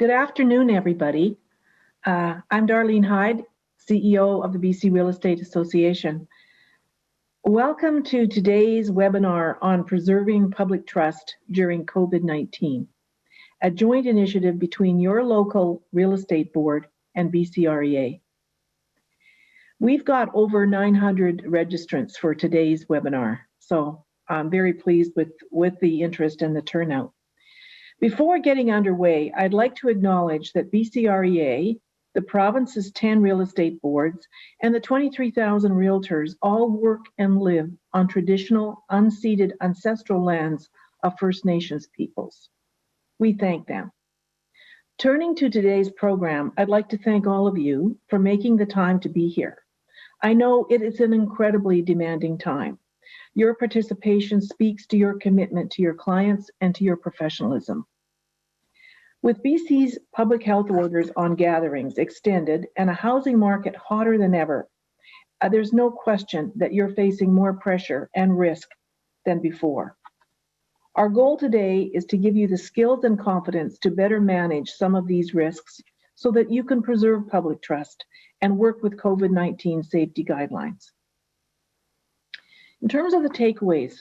Good afternoon, everybody. I'm Darlene Hyde, CEO of the BC Real Estate Association. Welcome to today's webinar on preserving public trust during COVID-19, a joint initiative between your local real estate board and BCREA. We've got over 900 registrants for today's webinar, so I'm very pleased with the interest and the turnout. Before getting underway, I'd like to acknowledge that BCREA, the province's 10 real estate boards, and the 23,000 realtors all work and live on traditional, unceded ancestral lands of First Nations peoples. We thank them. Turning to today's program, I'd like to thank all of you for making the time to be here. I know it is an incredibly demanding time. Your participation speaks to your commitment to your clients and to your professionalism. With BC's public health orders on gatherings extended and a housing market hotter than ever, there's no question that you're facing more pressure and risk than before. Our goal today is to give you the skills and confidence to better manage some of these risks so that you can preserve public trust and work with COVID-19 safety guidelines. In terms of the takeaways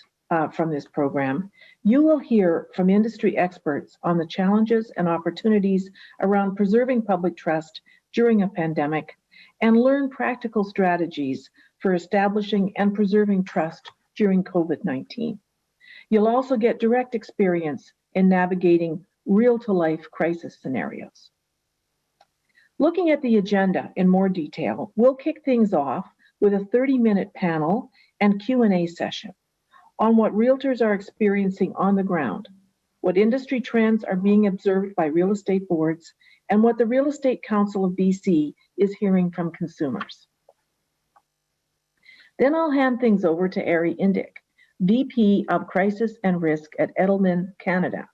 from this program, you will hear from industry experts on the challenges and opportunities around preserving public trust during a pandemic and learn practical strategies for establishing and preserving trust during COVID-19. You'll also get direct experience in navigating real-to-life crisis scenarios. Looking at the agenda in more detail, we'll kick things off with a 30-minute panel and Q&A session on what realtors are experiencing on the ground, what industry trends are being observed by real estate boards, and what the Real Estate Council of BC is hearing from consumers. Then I'll hand things over to Ari Indyk, VP of Crisis and Risk at Edelman Canada,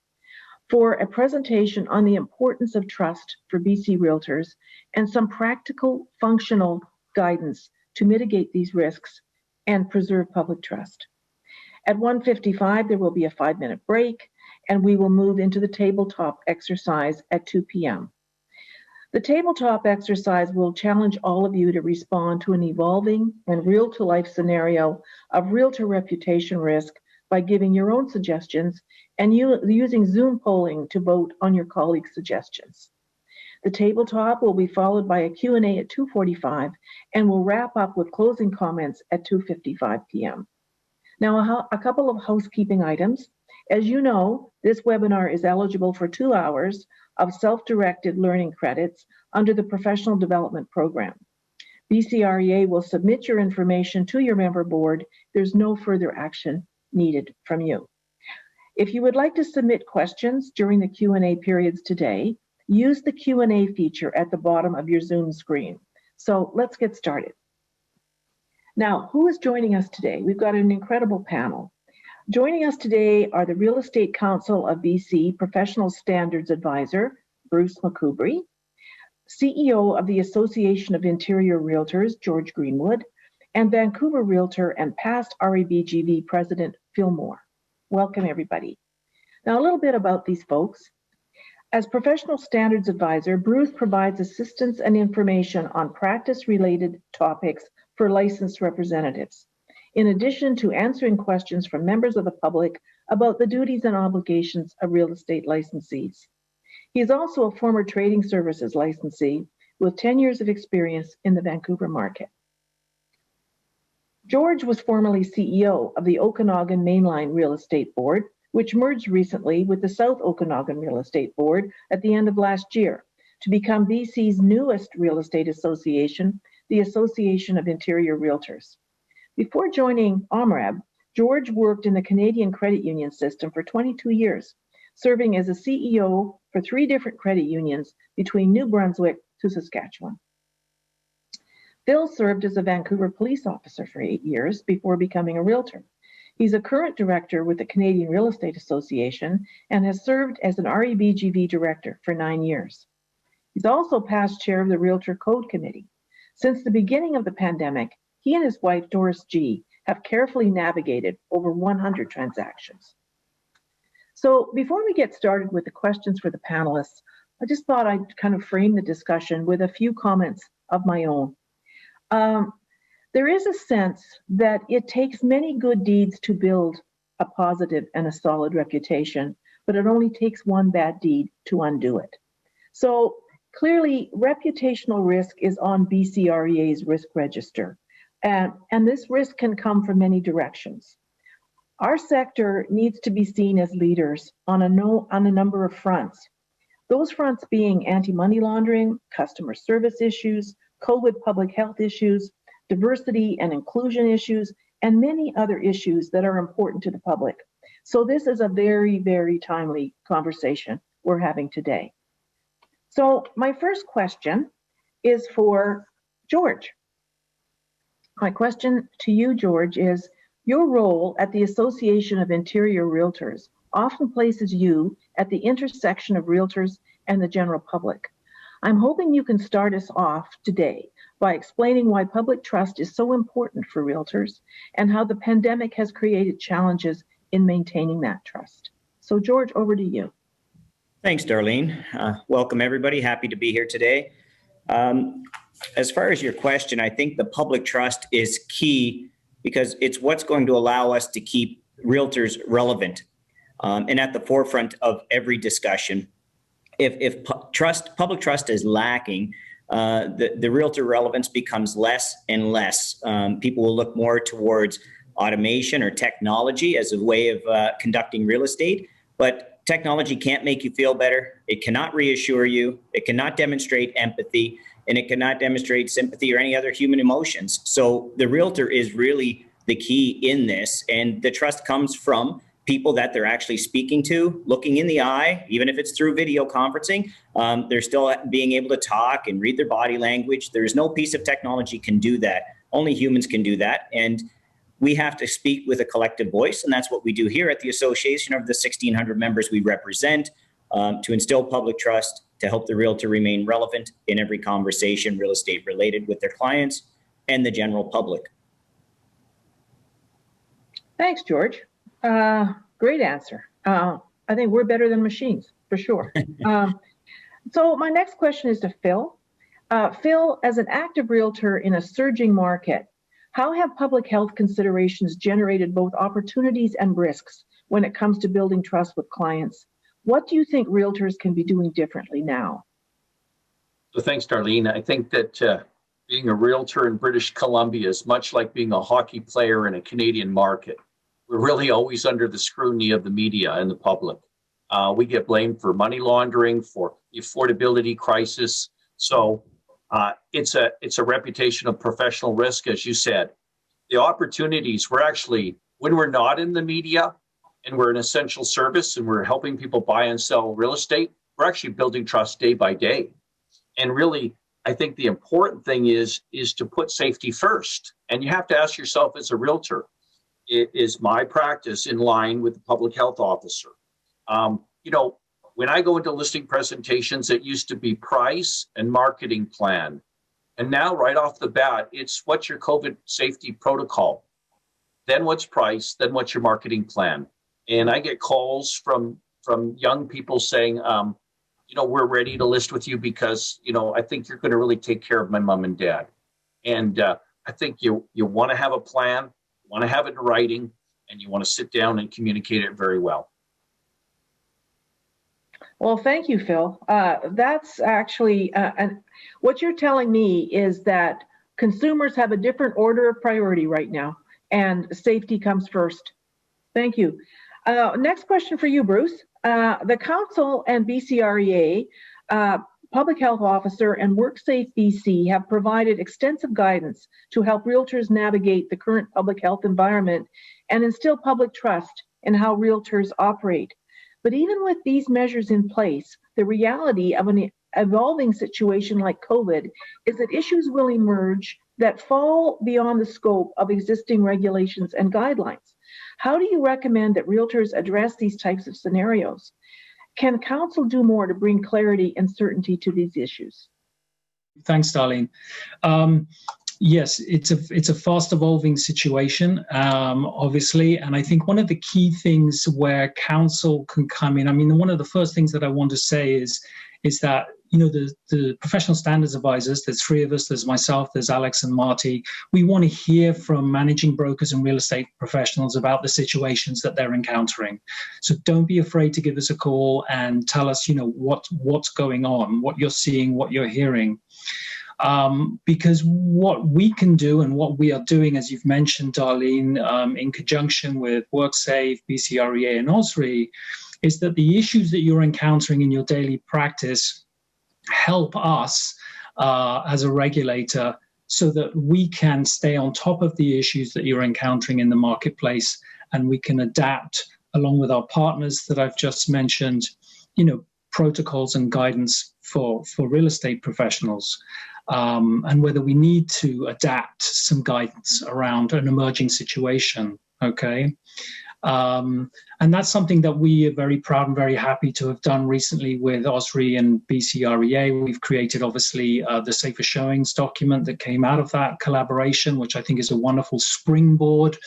for a presentation on the importance of trust for BC realtors and some practical, functional guidance to mitigate these risks and preserve public trust. At 1:55, there will be a 5-minute break, and we will move into the tabletop exercise at 2 p.m. The tabletop exercise will challenge all of you to respond to an evolving and real-to-life scenario of realtor reputation risk by giving your own suggestions and using Zoom polling to vote on your colleagues' suggestions. The tabletop will be followed by a Q&A at 2:45 and will wrap up with closing comments at 2:55 p.m. Now, a couple of housekeeping items. As you know, this webinar is eligible for 2 hours of self-directed learning credits under the Professional Development Program. BCREA will submit your information to your member board. There's no further action needed from you. If you would like to submit questions during the Q&A periods today, use the Q&A feature at the bottom of your Zoom screen. So let's get started. Now, who is joining us today? We've got an incredible panel. Joining us today are the Real Estate Council of BC Professional Standards Advisor, Bruce McCoubrey, CEO of the Association of Interior REALTORS, George Greenwood, and Vancouver-Realtor and past REBGV President, Phil Moore. Welcome, everybody. Now, a little bit about these folks. As Professional Standards Advisor, Bruce provides assistance and information on practice-related topics for licensed representatives, in addition to answering questions from members of the public about the duties and obligations of real estate licensees. He is also a former trading services licensee with 10 years of experience in the Vancouver market. George was formerly CEO of the Okanagan Mainline Real Estate Board, which merged recently with the South Okanagan Real Estate Board at the end of last year to become BC's newest real estate association, the Association of Interior REALTORS. Before joining OMREB, George worked in the Canadian credit union system for 22 years, serving as a CEO for 3 different credit unions between New Brunswick to Saskatchewan. Phil served as a Vancouver police officer for 8 years before becoming a realtor. He's a current director with the Canadian Real Estate Association and has served as an REBGV director for 9 years. He's also past chair of the Realtor Code Committee. Since the beginning of the pandemic, he and his wife, Doris G., have carefully navigated over 100 transactions. So before we get started with the questions for the panelists, I just thought I'd kind of frame the discussion with a few comments of my own. There is a sense that it takes many good deeds to build a positive and a solid reputation, but it only takes one bad deed to undo it. So clearly, reputational risk is on BCREA's risk register, and this risk can come from many directions. Our sector needs to be seen as leaders on a number of fronts. Those fronts being anti-money laundering, customer service issues, COVID public health issues, diversity and inclusion issues, and many other issues that are important to the public. So this is a very, very timely conversation we're having today. So my first question is for George. My question to you, George, is your role at the Association of Interior REALTORS often places you at the intersection of realtors and the general public. I'm hoping you can start us off today by explaining why public trust is so important for realtors and how the pandemic has created challenges in maintaining that trust. So George, over to you. Thanks, Darlene. Welcome, everybody. Happy to be here today. As far as your question, I think the public trust is key because it's what's going to allow us to keep realtors relevant and at the forefront of every discussion. If public trust is lacking, the realtor relevance becomes less and less. People will look more towards automation or technology as a way of conducting real estate, but technology can't make you feel better. It cannot reassure you. It cannot demonstrate empathy, and it cannot demonstrate sympathy or any other human emotions. So the realtor is really the key in this, and the trust comes from people that they're actually speaking to, looking in the eye, even if it's through video conferencing. They're still being able to talk and read their body language. There's no piece of technology can do that. Only humans can do that. And we have to speak with a collective voice, and that's what we do here at the association of the 1,600 members we represent, to instill public trust, to help the realtor remain relevant in every conversation real estate related with their clients and the general public. Thanks, George. Great answer. I think we're better than machines, for sure. So my next question is to Phil. Phil, as an active realtor in a surging market, how have public health considerations generated both opportunities and risks when it comes to building trust with clients? What do you think realtors can be doing differently now? So thanks, Darlene. I think that being a realtor in British Columbia is much like being a hockey player in a Canadian market. We're really always under the scrutiny of the media and the public. We get blamed for money laundering, for the affordability crisis. So it's a reputation of professional risk, as you said. The opportunities, we're actually, when we're not in the media and we're an essential service and we're helping people buy and sell real estate, we're actually building trust day by day. And really, I think the important thing is to put safety first. And you have to ask yourself as a realtor, is my practice in line with the public health officer? You know, when I go into listing presentations, it used to be price and marketing plan. And now right off the bat, it's what's your COVID safety protocol? Then what's price? Then what's your marketing plan? And I get calls from young people saying, you know, we're ready to list with you because, you know, I think you're going to really take care of my mom and dad. And I think you want to have a plan, you want to have it in writing, and you want to sit down and communicate it very well. Well, thank you, Phil. That's actually, and what you're telling me is that consumers have a different order of priority right now, and safety comes first. Thank you. Next question for you, Bruce. The Council and BCREA, Public Health Officer and WorkSafe BC have provided extensive guidance to help realtors navigate the current public health environment and instill public trust in how realtors operate. But even with these measures in place, the reality of an evolving situation like COVID is that issues will emerge that fall beyond the scope of existing regulations and guidelines. How do you recommend that realtors address these types of scenarios? Can Council do more to bring clarity and certainty to these issues? Thanks, Darlene. Yes, it's a fast evolving situation, obviously, and I think one of the key things where Council can come in, I mean, one of the first things that I want to say is is that, you know, the professional standards advisors, there's three of us, there's myself, there's Alex and Marty. We want to hear from managing brokers and real estate professionals about the situations that they're encountering. So don't be afraid to give us a call and tell us, you know, what's going on, what you're seeing, what you're hearing. Because what we can do and what we are doing, as you've mentioned, Darlene, in conjunction with WorkSafe, BCREA and OSRI, is that the issues that you're encountering in your daily practice help us as a regulator so that we can stay on top of the issues that you're encountering in the marketplace, and we can adapt along with our partners that I've just mentioned, you know, protocols and guidance for real estate professionals. And whether we need to adapt some guidance around an emerging situation, okay? And that's something that we are very proud and very happy to have done recently with OSRI and BCREA. We've created, obviously, the Safer Showings document that came out of that collaboration, which I think is a wonderful springboard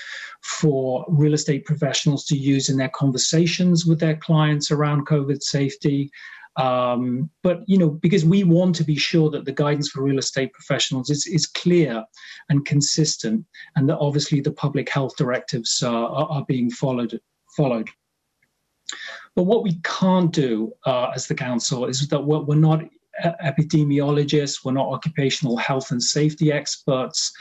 for real estate professionals to use in their conversations with their clients around COVID safety. But, you know, because we want to be sure that the guidance for real estate professionals is clear and consistent, and that obviously the public health directives are being followed. But what we can't do as the council is that we're not epidemiologists, we're not occupational health and safety experts,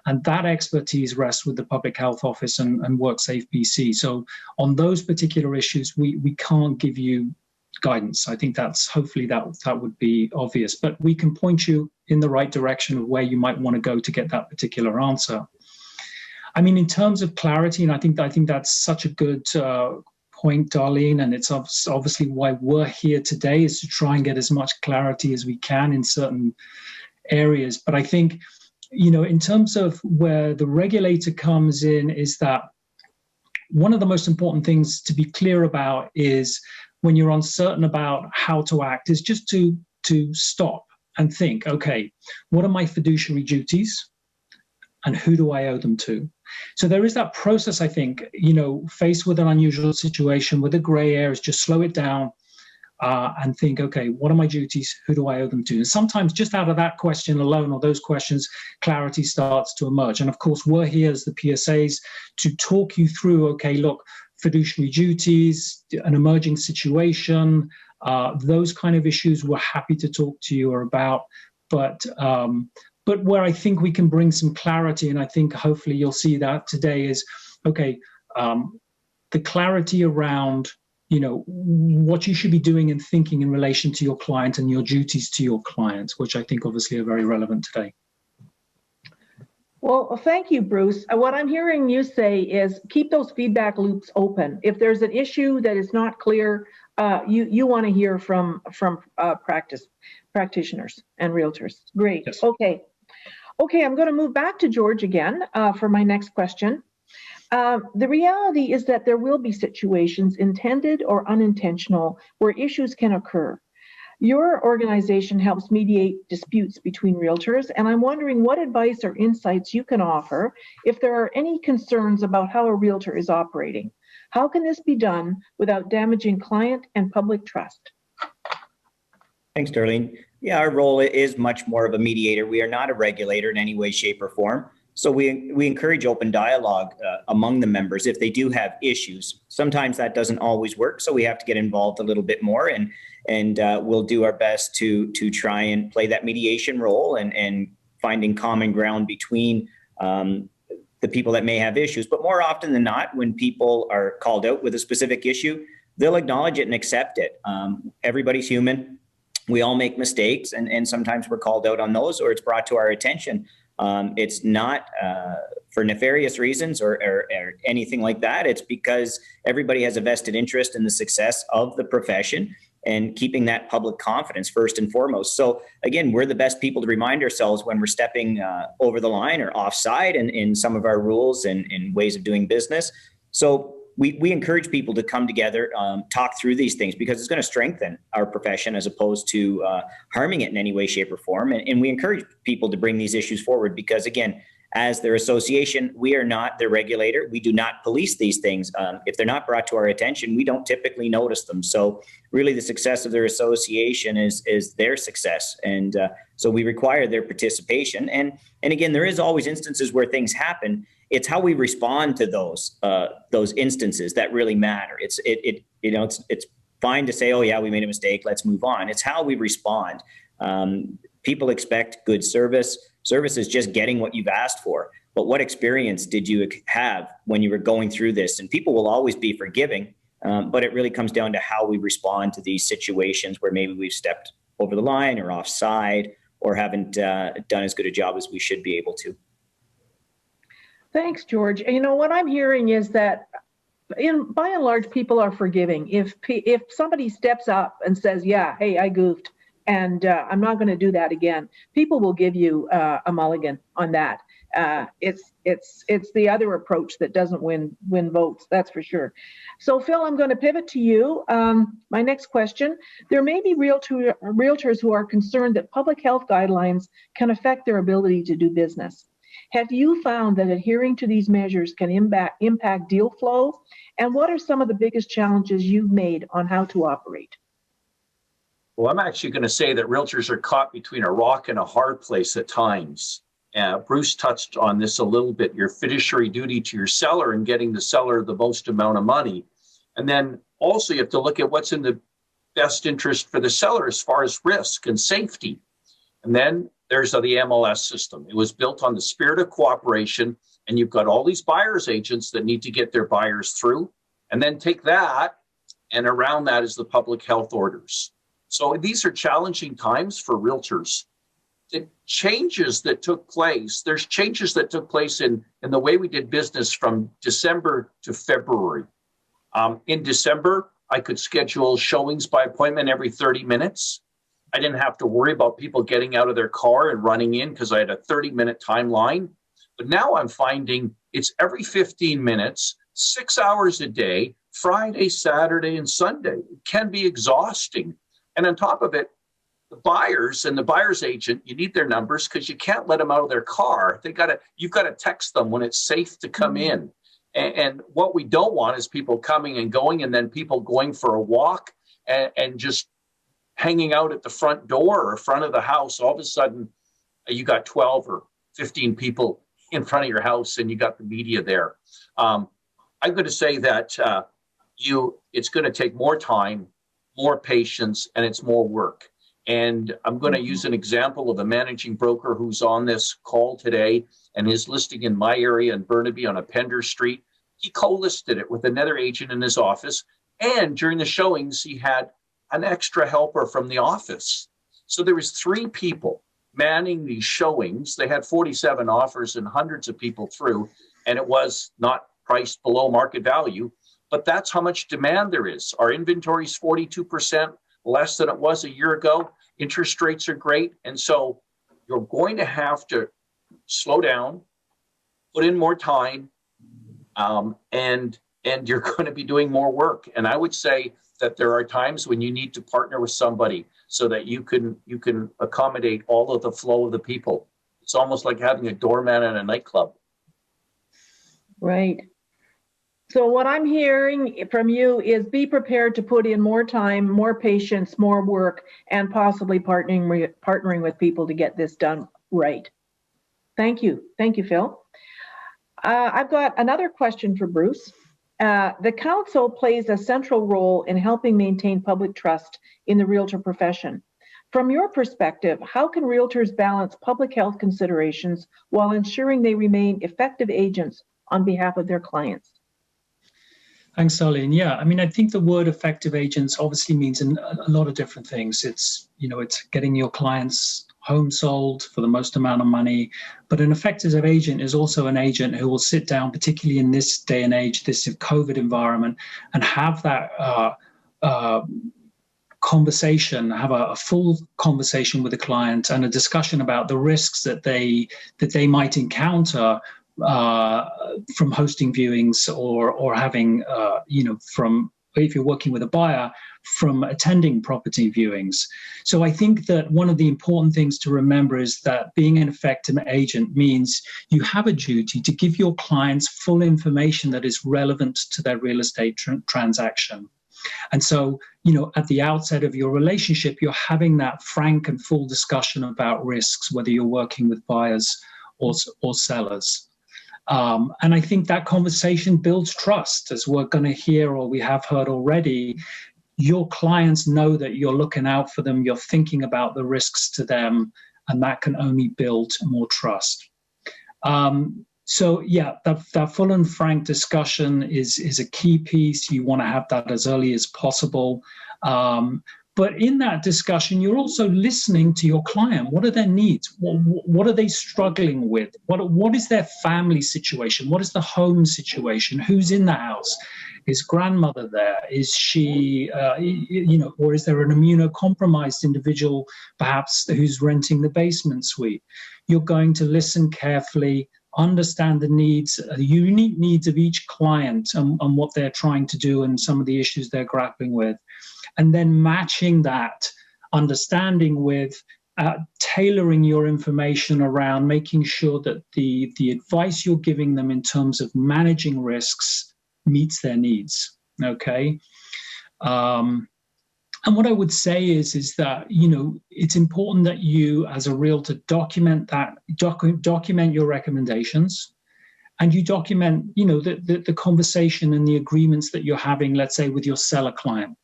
and that expertise rests with the Public Health Office and WorkSafe BC. So on those particular issues, we can't give you guidance. I think that's, hopefully that would be obvious, but we can point you in the right direction of where you might want to go to get that particular answer. I mean, in terms of clarity, and I think that's such a good point, Darlene, and it's obviously why we're here today, is to try and get as much clarity as we can in certain areas. But I think, you know, in terms of where the regulator comes in, is that one of the most important things to be clear about is, when you're uncertain about how to act, is just to stop and think, okay, what are my fiduciary duties and who do I owe them to? So there is that process, I think, you know, faced with an unusual situation, with a gray areas, just slow it down and think, okay, what are my duties? Who do I owe them to? And sometimes just out of that question alone, or those questions, clarity starts to emerge. And of course, we're here as the PSAs to talk you through, okay, look, fiduciary duties, an emerging situation, those kind of issues we're happy to talk to you about. But where I think we can bring some clarity, and I think hopefully you'll see that today, is, okay, the clarity around, you know, what you should be doing and thinking in relation to your client and your duties to your client, which I think obviously are very relevant today. Well, thank you, Bruce. What I'm hearing you say is keep those feedback loops open. If there's an issue that is not clear, you want to hear from practitioners and realtors. Great. Yes. Okay, I'm going to move back to George again for my next question. The reality is that there will be situations, intended or unintentional, where issues can occur. Your organization helps mediate disputes between realtors, and I'm wondering what advice or insights you can offer if there are any concerns about how a realtor is operating. How can this be done without damaging client and public trust? Thanks, Darlene. Yeah, our role is much more of a mediator. We are not a regulator in any way, shape, or form. So we encourage open dialogue among the members if they do have issues. Sometimes that doesn't always work, so we have to get involved a little bit more, and we'll do our best to try and play that mediation role and finding common ground between the people that may have issues. But more often than not, when people are called out with a specific issue, they'll acknowledge it and accept it. Everybody's human. We all make mistakes, and sometimes we're called out on those, or it's brought to our attention. It's not for nefarious reasons or anything like that. It's because everybody has a vested interest in the success of the profession and keeping that public confidence first and foremost. So again, we're the best people to remind ourselves when we're stepping over the line or offside in some of our rules and ways of doing business. So we encourage people to come together, talk through these things, because it's going to strengthen our profession as opposed to harming it in any way, shape, or form. And we encourage people to bring these issues forward because, again, as their association, we are not their regulator. We do not police these things. If they're not brought to our attention, we don't typically notice them. So really the success of their association is their success. And so we require their participation. And again, there is always instances where things happen. It's how we respond to those instances that really matter. It's fine to say, oh yeah, we made a mistake, let's move on. It's how we respond. People expect good service. Service is just getting what you've asked for. But what experience did you have when you were going through this? And people will always be forgiving, but it really comes down to how we respond to these situations where maybe we've stepped over the line or offside or haven't done as good a job as we should be able to. Thanks, George. You know, what I'm hearing is that by and large, people are forgiving. If somebody steps up and says, yeah, hey, I goofed, and I'm not going to do that again, people will give you a mulligan on that. It's the other approach that doesn't win votes, that's for sure. So Phil, I'm going to pivot to you. My next question: there may be realtors who are concerned that public health guidelines can affect their ability to do business. Have you found that adhering to these measures can impact deal flow? And what are some of the biggest challenges you've made on how to operate? Well, I'm actually going to say that realtors are caught between a rock and a hard place at times. Bruce touched on this a little bit, your fiduciary duty to your seller and getting the seller the most amount of money. And then also you have to look at what's in the best interest for the seller as far as risk and safety. And then there's the MLS system. It was built on the spirit of cooperation, and you've got all these buyer's agents that need to get their buyers through, and then take that, and around that is the public health orders. So these are challenging times for realtors. The changes that took place, there's changes that took place in the way we did business from December to February. In December, I could schedule showings by appointment every 30 minutes. I didn't have to worry about people getting out of their car and running in because I had a 30-minute timeline. But now I'm finding it's every 15 minutes, 6 hours a day, Friday, Saturday, and Sunday. It can be exhausting. And on top of it, the buyers and the buyer's agent, you need their numbers because you can't let them out of their car. You've got to text them when it's safe to come in. And what we don't want is people coming and going, and then people going for a walk and just hanging out at the front door or front of the house. All of a sudden, you got 12 or 15 people in front of your house, and you got the media there. I'm going to say that it's going to take more time, more patience, and it's more work. And I'm going to use an example of a managing broker who's on this call today and is listing in my area in Burnaby on a Pender Street. He co-listed it with another agent in his office. And during the showings, he had an extra helper from the office. So there was 3 people manning these showings. They had 47 offers and hundreds of people through, and it was not priced below market value. But that's how much demand there is. Our inventory is 42% less than it was a year ago. Interest rates are great. And so you're going to have to slow down, put in more time, and you're going to be doing more work. And I would say that there are times when you need to partner with somebody so that you can accommodate all of the flow of the people. It's almost like having a doorman at a nightclub. Right. So what I'm hearing from you is be prepared to put in more time, more patience, more work, and possibly partnering with people to get this done right. Thank you. Thank you, Phil. I've got another question for Bruce. The council plays a central role in helping maintain public trust in the realtor profession. From your perspective, how can realtors balance public health considerations while ensuring they remain effective agents on behalf of their clients? Thanks, Arlene. Yeah, I mean, I think the word effective agents obviously means a lot of different things. It's getting your clients home sold for the most amount of money. But an effective agent is also an agent who will sit down, particularly in this day and age, this COVID environment, and have that conversation, have a full conversation with the client and a discussion about the risks that they might encounter from hosting viewings or having, from if you're working with a buyer, from attending property viewings. So I think that one of the important things to remember is that being an effective agent means you have a duty to give your clients full information that is relevant to their real estate transaction. And so, at the outset of your relationship, you're having that frank and full discussion about risks, whether you're working with buyers or sellers. And I think that conversation builds trust, as we're going to hear or we have heard already. Your clients know that you're looking out for them, you're thinking about the risks to them, and that can only build more trust. So yeah, that full and frank discussion is a key piece. You want to have that as early as possible. But in that discussion, you're also listening to your client. What are their needs? What are they struggling with? What is their family situation? What is the home situation? Who's in the house? Is grandmother there? Is she, or is there an immunocompromised individual, perhaps, who's renting the basement suite? You're going to listen carefully, understand the needs, the unique needs of each client and what they're trying to do and some of the issues they're grappling with. And then matching that understanding with tailoring your information around making sure that the advice you're giving them in terms of managing risks meets their needs, okay? And what I would say is that, it's important that you, as a realtor, document your recommendations, and you document, the conversation and the agreements that you're having, let's say, with your seller client,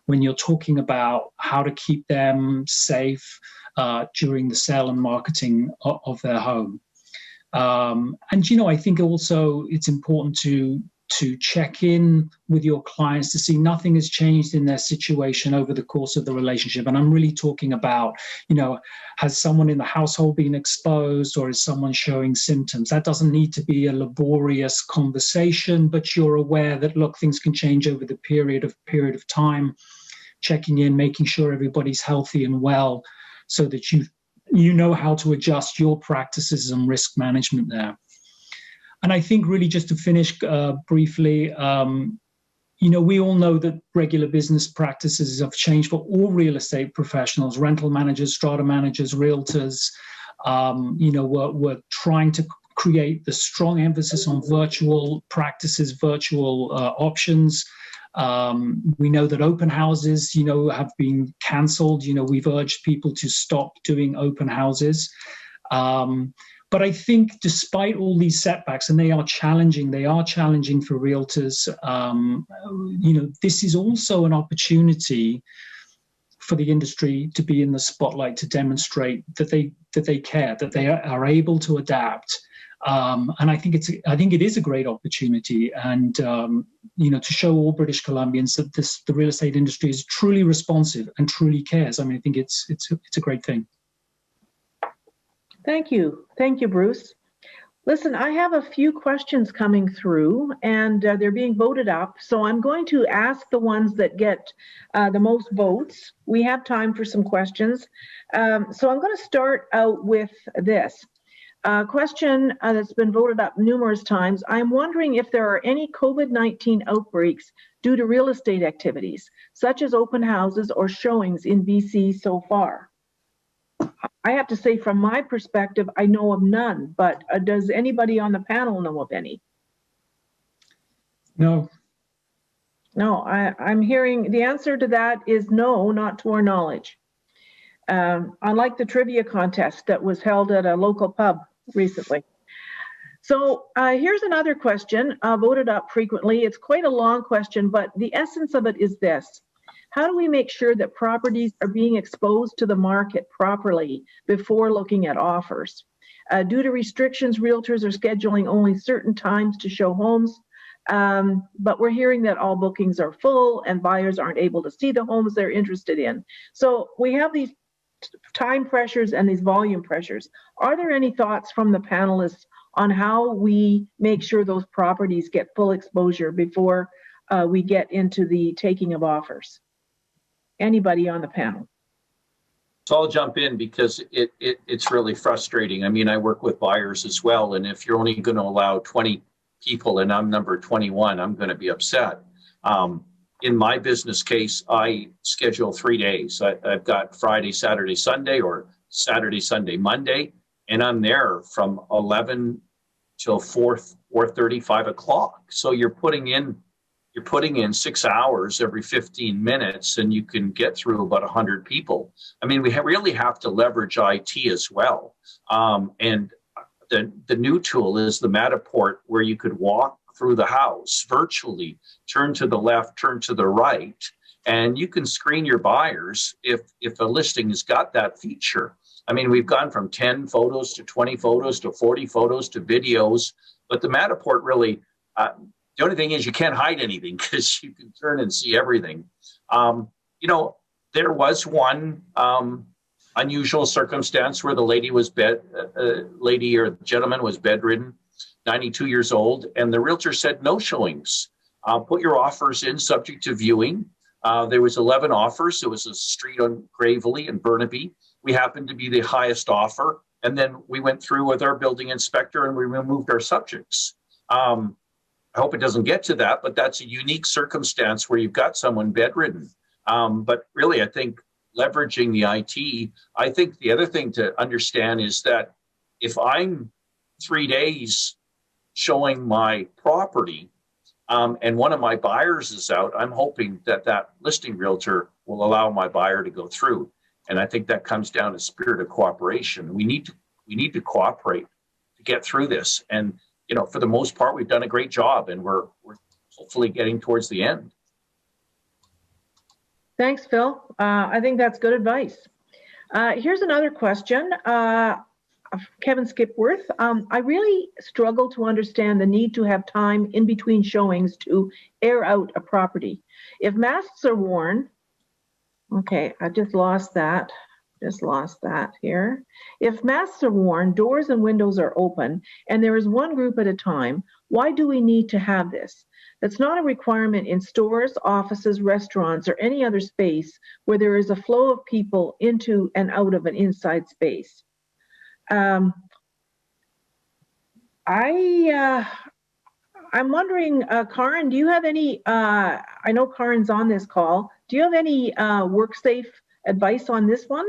when you're talking about how to keep them safe during the sale and marketing of their home. And, I think also it's important to check in with your clients to see nothing has changed in their situation over the course of the relationship. And I'm really talking about, has someone in the household been exposed, or is someone showing symptoms? That doesn't need to be a laborious conversation, but you're aware that, look, things can change over the period of time, checking in, making sure everybody's healthy and well, so that you know how to adjust your practices and risk management there. And I think really just to finish briefly, we all know that regular business practices have changed for all real estate professionals, rental managers, strata managers, realtors. We're trying to create the strong emphasis on virtual practices, virtual options. We know that open houses, have been cancelled. We've urged people to stop doing open houses. But I think despite all these setbacks, and they are challenging for realtors, this is also an opportunity for the industry to be in the spotlight, to demonstrate that they care, that they are able to adapt. And I think it is a great opportunity, and to show all British Columbians that the real estate industry is truly responsive and truly cares. I mean, I think it's a great thing. Thank you, Bruce. Listen, I have a few questions coming through, and they're being voted up. So I'm going to ask the ones that get the most votes. We have time for some questions. So I'm going to start out with this. A question that's been voted up numerous times. I'm wondering if there are any COVID-19 outbreaks due to real estate activities, such as open houses or showings in BC so far. I have to say, from my perspective, I know of none, but does anybody on the panel know of any? No. No, I'm hearing the answer to that is no, not to our knowledge. Unlike the trivia contest that was held at a local pub recently. So here's another question voted up frequently. It's quite a long question, but the essence of it is this. How do we make sure that properties are being exposed to the market properly before looking at offers? Due to restrictions, realtors are scheduling only certain times to show homes, but we're hearing that all bookings are full and buyers aren't able to see the homes they're interested in. So we have these time pressures and these volume pressures. Are there any thoughts from the panelists on how we make sure those properties get full exposure before we get into the taking of offers? Anybody on the panel? So I'll jump in because it's really frustrating. I mean, I work with buyers as well, and if you're only going to allow 20 people and I'm number 21, I'm going to be upset. in my business case, I schedule 3 days. I've got Friday, Saturday, Sunday, or Saturday, Sunday, Monday, and I'm there from 11 till 4:30, 5 o'clock. So you're putting in 6 hours every 15 minutes, and you can get through about 100 people. I mean, we really have to leverage IT as well. And the new tool is the Matterport, where you could walk through the house virtually, turn to the left, turn to the right, and you can screen your buyers if a listing has got that feature. I mean, we've gone from 10 photos to 20 photos to 40 photos to videos, but the Matterport really, the only thing is you can't hide anything because you can turn and see everything. You know, there was one unusual circumstance where the lady was lady or gentleman was bedridden, 92 years old, and the realtor said no showings. Put your offers in subject to viewing. There was 11 offers. It was a street on Gravely in Burnaby. We happened to be the highest offer, and then we went through with our building inspector and we removed our subjects. I hope it doesn't get to that, but that's a unique circumstance where you've got someone bedridden. But really, I think leveraging the IT, I think the other thing to understand is that if I'm 3 days showing my property and one of my buyers is out, I'm hoping that that listing realtor will allow my buyer to go through. And I think that comes down to spirit of cooperation. We need to cooperate to get through this. And you know, for the most part, we've done a great job, and we're hopefully getting towards the end. Thanks, Phil. I think that's good advice. Here's another question. Kevin Skipworth. I really struggle to understand the need to have time in between showings to air out a property. If masks are worn, okay, I just lost that here. If masks are worn, doors and windows are open, and there is one group at a time, why do we need to have this? That's not a requirement in stores, offices, restaurants, or any other space where there is a flow of people into and out of an inside space. I'm wondering, Karen, do you have any, I know Karen's on this call, do you have any WorkSafe advice on this one?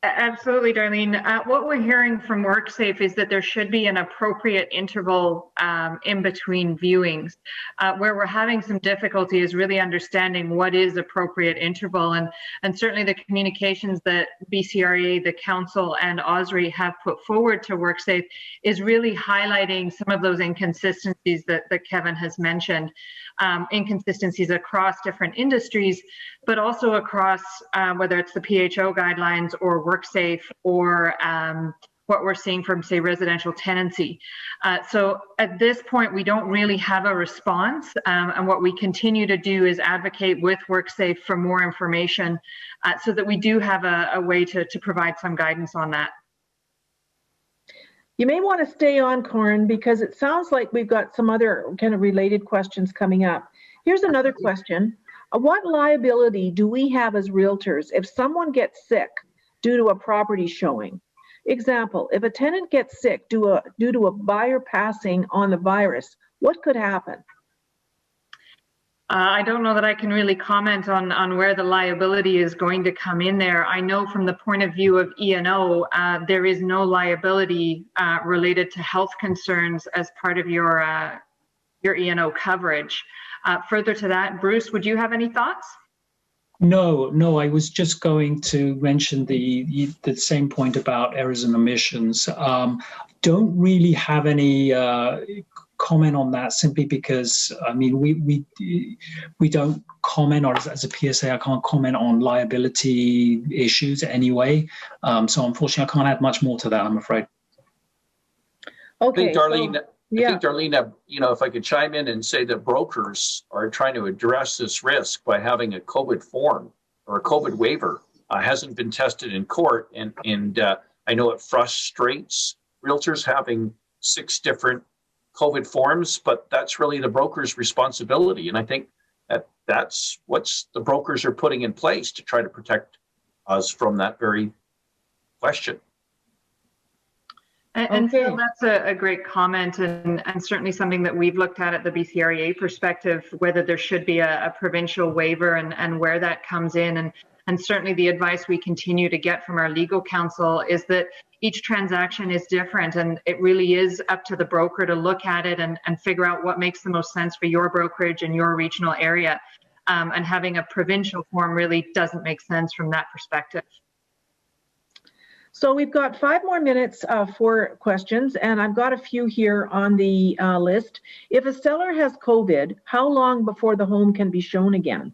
Absolutely, Darlene. What we're hearing from WorkSafe is that there should be an appropriate interval in between viewings. Where we're having some difficulty is really understanding what is appropriate interval, and certainly the communications that BCREA, the Council, and OSRI have put forward to WorkSafe is really highlighting some of those inconsistencies that Kevin has mentioned. Inconsistencies across different industries, but also across whether it's the PHO guidelines or WorkSafe or what we're seeing from, say, residential tenancy. So at this point, we don't really have a response, and what we continue to do is advocate with WorkSafe for more information so that we do have a way to provide some guidance on that. You may want to stay on, Corin, because it sounds like we've got some other kind of related questions coming up. Here's another question. What liability do we have as realtors if someone gets sick due to a property showing? Example, if a tenant gets sick due to a buyer passing on the virus, what could happen? I don't know that I can really comment on where the liability is going to come in there. I know from the point of view of E&O, there is no liability related to health concerns as part of your E&O coverage. Further to that, Bruce, would you have any thoughts? No, I was just going to mention the same point about errors and omissions. Don't really have any comment on that, simply because I mean we don't comment, or as a PSA I can't comment on liability issues anyway. So unfortunately I can't add much more to that, I'm afraid. Okay, I think Darlene, so, yeah. I think Darlene, you know, if I could chime in and say that brokers are trying to address this risk by having a COVID form or a COVID waiver. Hasn't been tested in court, and I know it frustrates realtors having 6 different COVID forms, but that's really the broker's responsibility. And I think that's what the brokers are putting in place to try to protect us from that very question. And Okay. Phil, that's a great comment, and certainly something that we've looked at the BCREA perspective, whether there should be a provincial waiver and where that comes in. And certainly the advice we continue to get from our legal counsel is that each transaction is different, and it really is up to the broker to look at it and figure out what makes the most sense for your brokerage and your regional area. And having a provincial form really doesn't make sense from that perspective. So we've got 5 more minutes for questions, and I've got a few here on the list. If a seller has COVID, how long before the home can be shown again?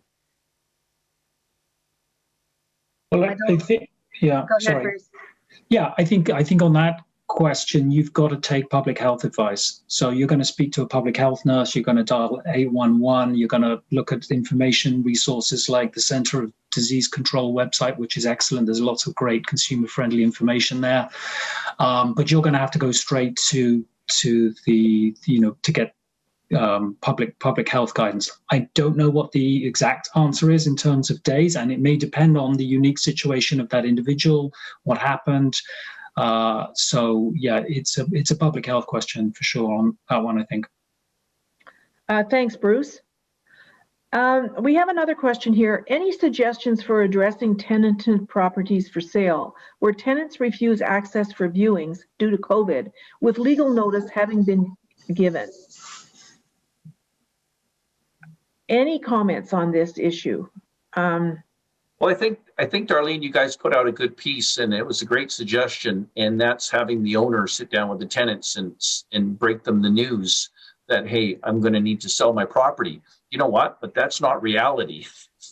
Well, I think, yeah, Go ahead, sorry. Bruce. Yeah, I think on that question, you've got to take public health advice. So you're going to speak to a public health nurse, you're going to dial 811, you're going to look at information resources like the Center of Disease Control website, which is excellent. There's lots of great consumer-friendly information there. But you're going to have to go straight to the, to get public health guidance. I don't know what the exact answer is in terms of days, and it may depend on the unique situation of that individual, what happened. So yeah, it's a public health question for sure on that one, I think. Thanks, Bruce. We have another question here. Any suggestions for addressing tenanted properties for sale where tenants refuse access for viewings due to COVID, with legal notice having been given? Any comments on this issue? Well, I think, Darlene, you guys put out a good piece, and it was a great suggestion, and that's having the owner sit down with the tenants and break them the news that, hey, I'm going to need to sell my property. You know what? But that's not reality.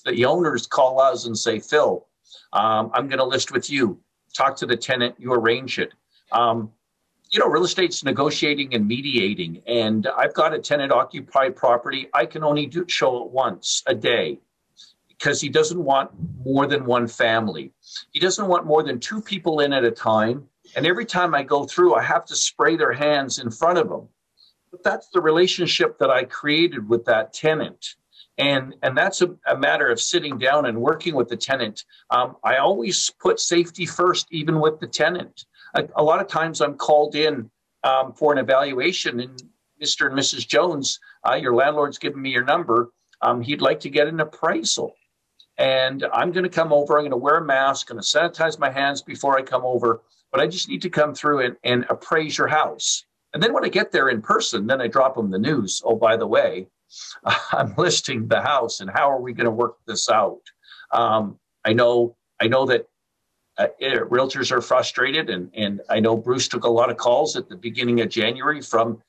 The owners call us and say, Phil, I'm going to list with you. Talk to the tenant, you arrange it. Real estate's negotiating and mediating, and I've got a tenant occupied property. I can only show it once a day because he doesn't want more than one family. He doesn't want more than 2 people in at a time. And every time I go through, I have to spray their hands in front of them. But that's the relationship that I created with that tenant. And that's a matter of sitting down and working with the tenant. I always put safety first, even with the tenant. A lot of times I'm called in for an evaluation, and Mr. and Mrs. Jones, your landlord's given me your number. He'd like to get an appraisal. And I'm going to come over. I'm going to wear a mask, going to sanitize my hands before I come over. But I just need to come through and appraise your house. And then when I get there in person, then I drop them the news. Oh, by the way, I'm listing the house, and how are we going to work this out? I know that realtors are frustrated, and I know Bruce took a lot of calls at the beginning of January from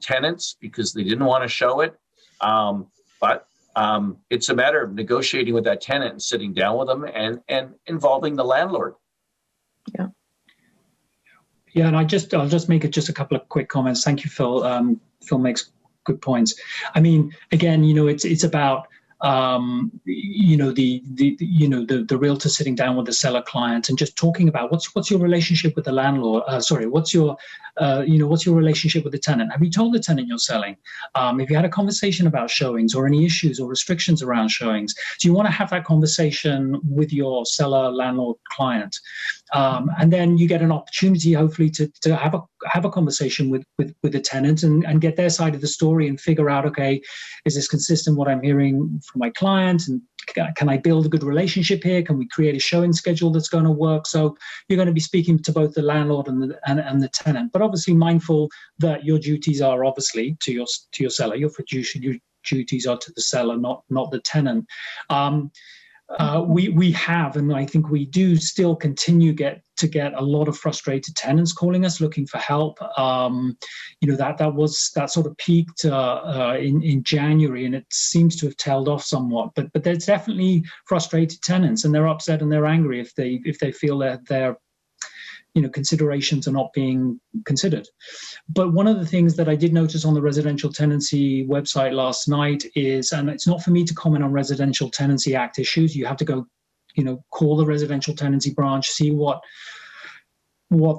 tenants because they didn't want to show it. But it's a matter of negotiating with that tenant and sitting down with them and involving the landlord. Yeah. Yeah, and I'll just make it just a couple of quick comments. Thank you, Phil. Phil makes good points. I mean, again, it's about the realtor sitting down with the seller client and just talking about what's your relationship with the landlord. What's your relationship with the tenant? Have you told the tenant you're selling? If you had a conversation about showings or any issues or restrictions around showings, do you want to have that conversation with your seller landlord client? And then you get an opportunity, hopefully, to have a conversation with the tenant and get their side of the story and figure out, okay, is this consistent with what I'm hearing from my client? And can I build a good relationship here? Can we create a showing schedule that's going to work? So you're going to be speaking to both the landlord and the tenant, but obviously mindful that your duties are obviously to your seller. Your fiduciary duties are to the seller, not the tenant. We have, and I think we do still continue to get a lot of frustrated tenants calling us looking for help. That sort of peaked in January, and it seems to have tailed off somewhat. But there's definitely frustrated tenants, and they're upset and they're angry if they feel that their considerations are not being considered. But one of the things that I did notice on the residential tenancy website last night is, and it's not for me to comment on Residential Tenancy Act issues, you have to go, call the residential tenancy branch, see what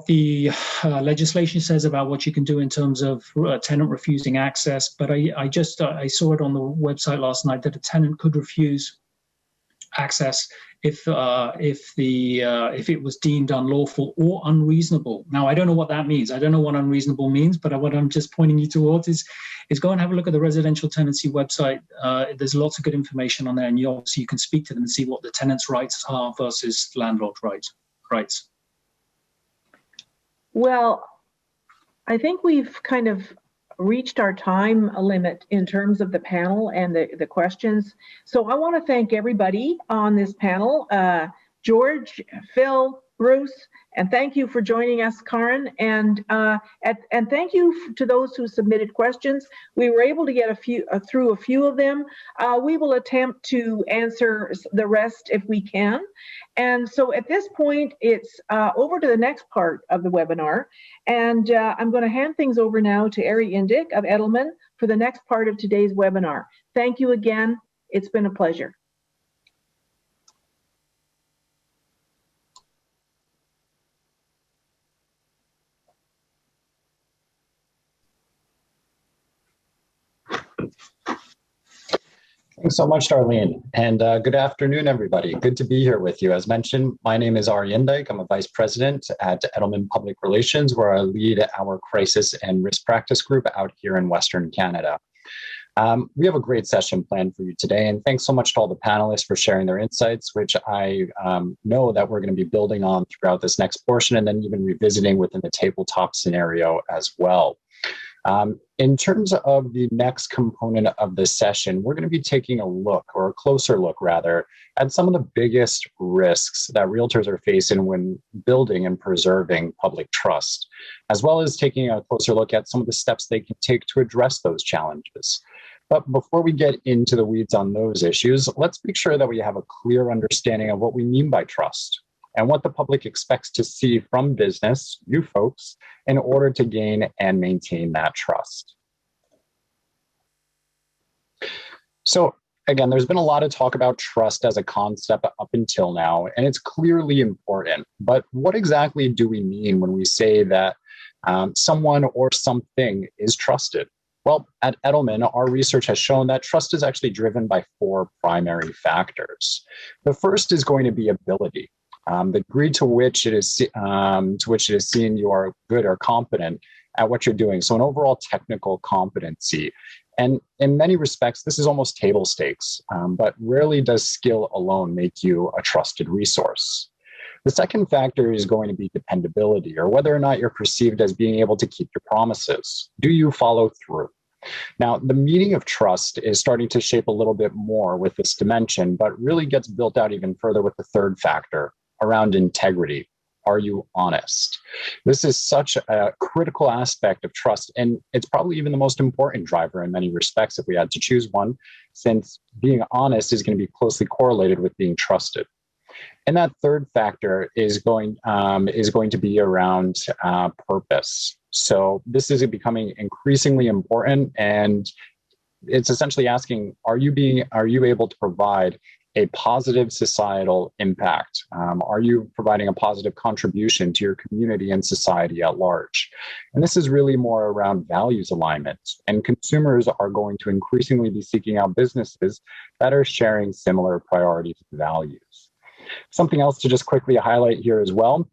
the legislation says about what you can do in terms of a tenant refusing access. But I saw it on the website last night that a tenant could refuse access if it was deemed unlawful or unreasonable. Now, I don't know what that means. I don't know what unreasonable means, but what I'm just pointing you towards is go and have a look at the residential tenancy website. There's lots of good information on there, and you can speak to them and see what the tenants' rights are versus landlord rights. Well, I think we've kind of reached our time limit in terms of the panel and the questions. So I want to thank everybody on this panel, George, Phil, Bruce, and thank you for joining us, Karen. And thank you to those who submitted questions. We were able to get through a few of them. We will attempt to answer the rest if we can. And so at this point, it's over to the next part of the webinar. And I'm going to hand things over now to Ari Indyk of Edelman for the next part of today's webinar. Thank you again. It's been a pleasure. Thanks so much, Darlene. And good afternoon, everybody. Good to be here with you. As mentioned, my name is Ari Indyk. I'm a vice president at Edelman Public Relations, where I lead our crisis and risk practice group out here in Western Canada. We have a great session planned for you today, and thanks so much to all the panelists for sharing their insights, which I know that we're going to be building on throughout this next portion, and then even revisiting within the tabletop scenario as well. In terms of the next component of the session, we're going to be taking a look, or a closer look rather, at some of the biggest risks that realtors are facing when building and preserving public trust, as well as taking a closer look at some of the steps they can take to address those challenges. But before we get into the weeds on those issues, let's make sure that we have a clear understanding of what we mean by trust and what the public expects to see from business, you folks, in order to gain and maintain that trust. So again, there's been a lot of talk about trust as a concept up until now, and it's clearly important. But what exactly do we mean when we say that someone or something is trusted? Well, at Edelman, our research has shown that trust is actually driven by 4 primary factors. The first is going to be ability. The degree to which it is seen you are good or competent at what you're doing. So an overall technical competency. And in many respects, this is almost table stakes, but rarely does skill alone make you a trusted resource. The second factor is going to be dependability, or whether or not you're perceived as being able to keep your promises. Do you follow through? Now, the meaning of trust is starting to shape a little bit more with this dimension, but really gets built out even further with the third factor, around integrity. Are you honest? This is such a critical aspect of trust, and it's probably even the most important driver in many respects if we had to choose one, since being honest is going to be closely correlated with being trusted. And that third factor is going to be around purpose. So this is becoming increasingly important, and it's essentially asking, are you able to provide a positive societal impact? Are you providing a positive contribution to your community and society at large? And this is really more around values alignment. And consumers are going to increasingly be seeking out businesses that are sharing similar priorities and values. Something else to just quickly highlight here as well.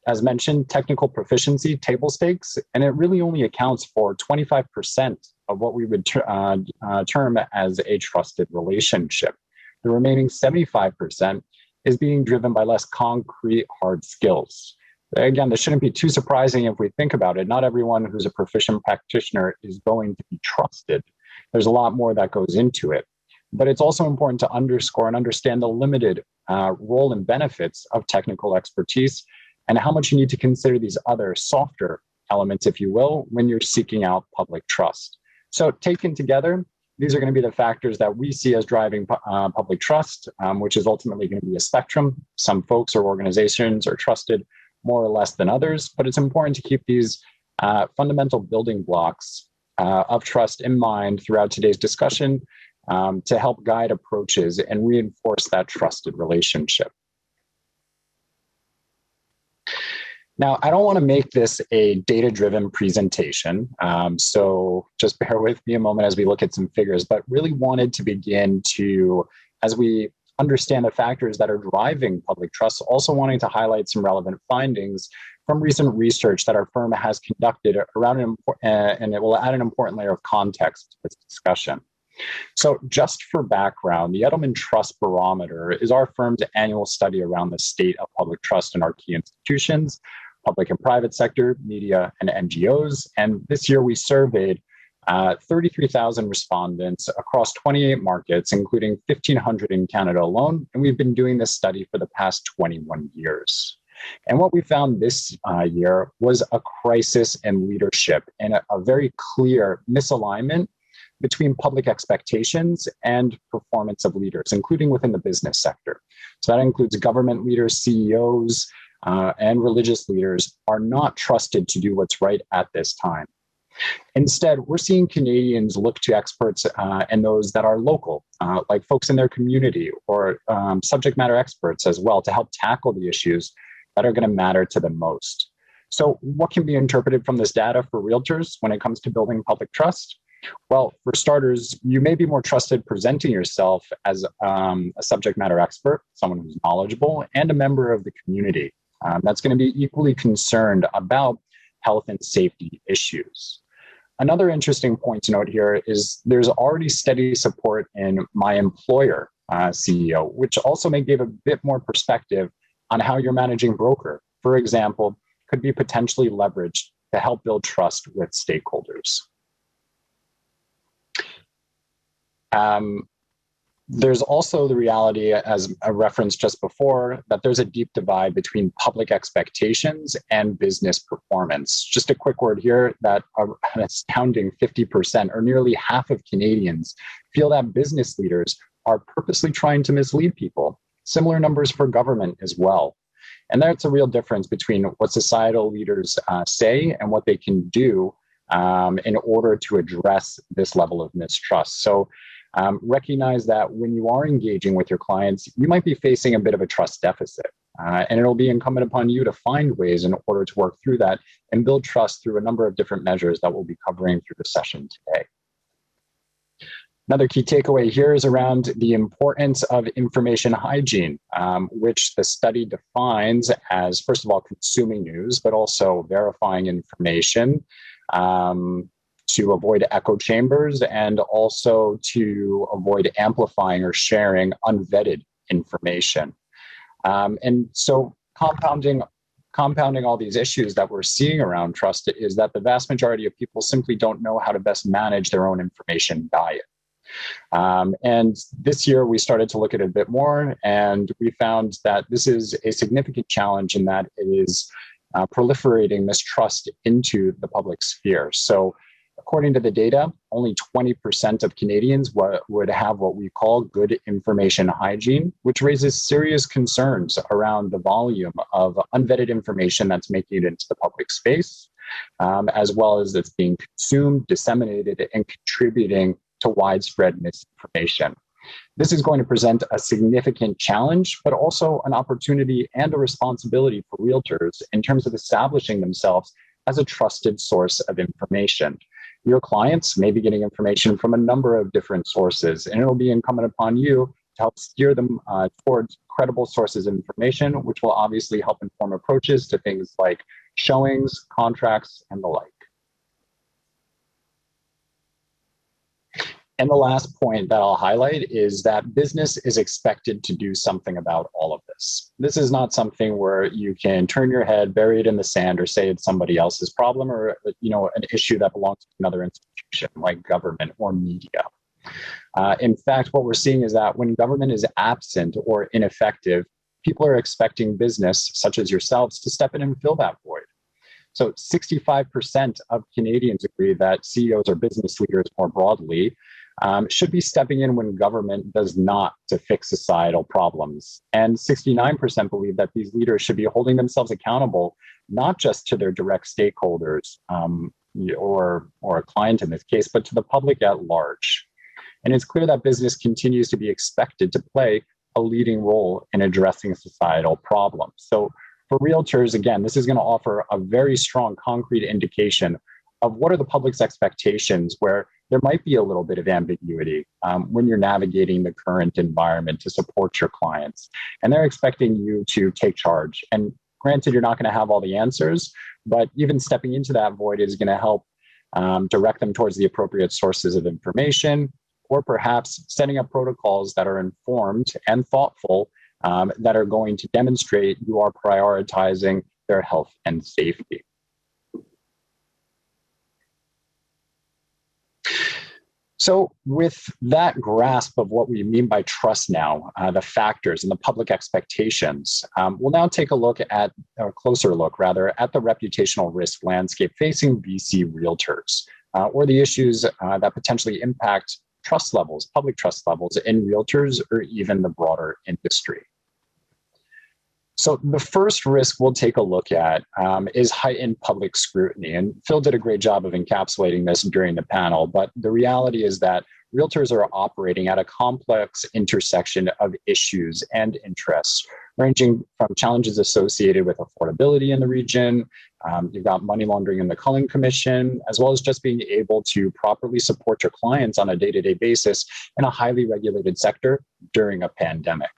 As mentioned, technical proficiency, table stakes, and it really only accounts for 25% of what we would term as a trusted relationship. The remaining 75% is being driven by less concrete, hard skills. Again, this shouldn't be too surprising if we think about it. Not everyone who's a proficient practitioner is going to be trusted. There's a lot more that goes into it. But it's also important to underscore and understand the limited role and benefits of technical expertise and how much you need to consider these other softer elements, if you will, when you're seeking out public trust. So taken together, these are going to be the factors that we see as driving public trust, which is ultimately going to be a spectrum. Some folks or organizations are trusted more or less than others, but it's important to keep these fundamental building blocks of trust in mind throughout today's discussion to help guide approaches and reinforce that trusted relationship. Now, I don't want to make this a data-driven presentation, so just bear with me a moment as we look at some figures, but really wanted to begin to, as we understand the factors that are driving public trust, also wanting to highlight some relevant findings from recent research that our firm has conducted around and it will add an important layer of context to this discussion. So just for background, the Edelman Trust Barometer is our firm's annual study around the state of public trust in our key institutions, public and private sector, media, and NGOs. And this year we surveyed 33,000 respondents across 28 markets, including 1,500 in Canada alone. And we've been doing this study for the past 21 years. And what we found this year was a crisis in leadership and a very clear misalignment between public expectations and performance of leaders, including within the business sector. So that includes government leaders, CEOs, and religious leaders are not trusted to do what's right at this time. Instead, we're seeing Canadians look to experts and those that are local, like folks in their community or subject matter experts as well, to help tackle the issues that are going to matter to them most. So what can be interpreted from this data for realtors when it comes to building public trust? Well, for starters, you may be more trusted presenting yourself as a subject matter expert, someone who's knowledgeable, and a member of the community that's going to be equally concerned about health and safety issues. Another interesting point to note here is there's already steady support in my employer CEO, which also may give a bit more perspective on how your managing broker, for example, could be potentially leveraged to help build trust with stakeholders. There's also the reality, as I referenced just before, that there's a deep divide between public expectations and business performance. Just a quick word here that an astounding 50%, or nearly half of Canadians, feel that business leaders are purposely trying to mislead people. Similar numbers for government as well. And that's a real difference between what societal leaders say and what they can do in order to address this level of mistrust. So recognize that when you are engaging with your clients, you might be facing a bit of a trust deficit. And it'll be incumbent upon you to find ways in order to work through that and build trust through a number of different measures that we'll be covering through the session today. Another key takeaway here is around the importance of information hygiene, which the study defines as, first of all, consuming news, but also verifying information to avoid echo chambers and also to avoid amplifying or sharing unvetted information. And so compounding all these issues that we're seeing around trust is that the vast majority of people simply don't know how to best manage their own information diet. And this year we started to look at it a bit more, and we found that this is a significant challenge in that it is proliferating mistrust into the public sphere. So according to the data, only 20% of Canadians would have what we call good information hygiene, which raises serious concerns around the volume of unvetted information that's making it into the public space, as well as it's being consumed, disseminated, and contributing to widespread misinformation. This is going to present a significant challenge, but also an opportunity and a responsibility for realtors in terms of establishing themselves as a trusted source of information. Your clients may be getting information from a number of different sources, and it'll be incumbent upon you to help steer them towards credible sources of information, which will obviously help inform approaches to things like showings, contracts, and the like. And the last point that I'll highlight is that business is expected to do something about all of this. This is not something where you can turn your head, bury it in the sand, or say it's somebody else's problem or an issue that belongs to another institution like government or media. In fact, what we're seeing is that when government is absent or ineffective, people are expecting business, such as yourselves, to step in and fill that void. So 65% of Canadians agree that CEOs or business leaders more broadly should be stepping in when government does not to fix societal problems. And 69% believe that these leaders should be holding themselves accountable, not just to their direct stakeholders or a client in this case, but to the public at large. And it's clear that business continues to be expected to play a leading role in addressing societal problems. So for realtors, again, this is going to offer a very strong concrete indication of what are the public's expectations, where there might be a little bit of ambiguity when you're navigating the current environment to support your clients. And they're expecting you to take charge. And granted, you're not going to have all the answers, but even stepping into that void is going to help direct them towards the appropriate sources of information, or perhaps setting up protocols that are informed and thoughtful that are going to demonstrate you are prioritizing their health and safety. So with that grasp of what we mean by trust now, the factors and the public expectations, we'll now take a closer look at the reputational risk landscape facing BC realtors, or the issues that potentially impact trust levels, public trust levels in realtors, or even the broader industry. So the first risk we'll take a look at is heightened public scrutiny. And Phil did a great job of encapsulating this during the panel, but the reality is that realtors are operating at a complex intersection of issues and interests, ranging from challenges associated with affordability in the region, you've got money laundering in the Cullen Commission, as well as just being able to properly support your clients on a day-to-day basis in a highly regulated sector during a pandemic.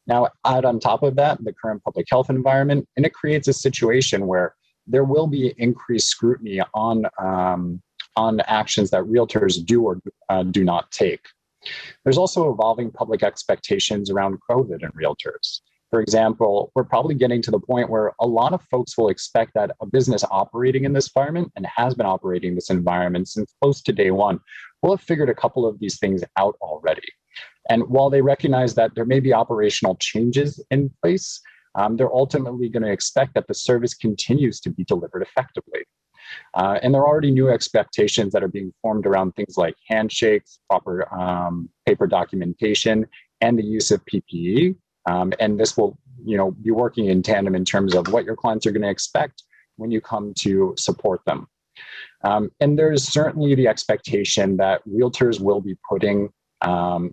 Now, add on top of that, the current public health environment, and it creates a situation where there will be increased scrutiny on actions that realtors do or do not take. There's also evolving public expectations around COVID and realtors. For example, we're probably getting to the point where a lot of folks will expect that a business operating in this environment and has been operating in this environment since close to day one will have figured a couple of these things out already. And while they recognize that there may be operational changes in place, they're ultimately going to expect that the service continues to be delivered effectively. And there are already new expectations that are being formed around things like handshakes, proper paper documentation, and the use of PPE. And this will, be working in tandem in terms of what your clients are going to expect when you come to support them. And there's certainly the expectation that realtors will be putting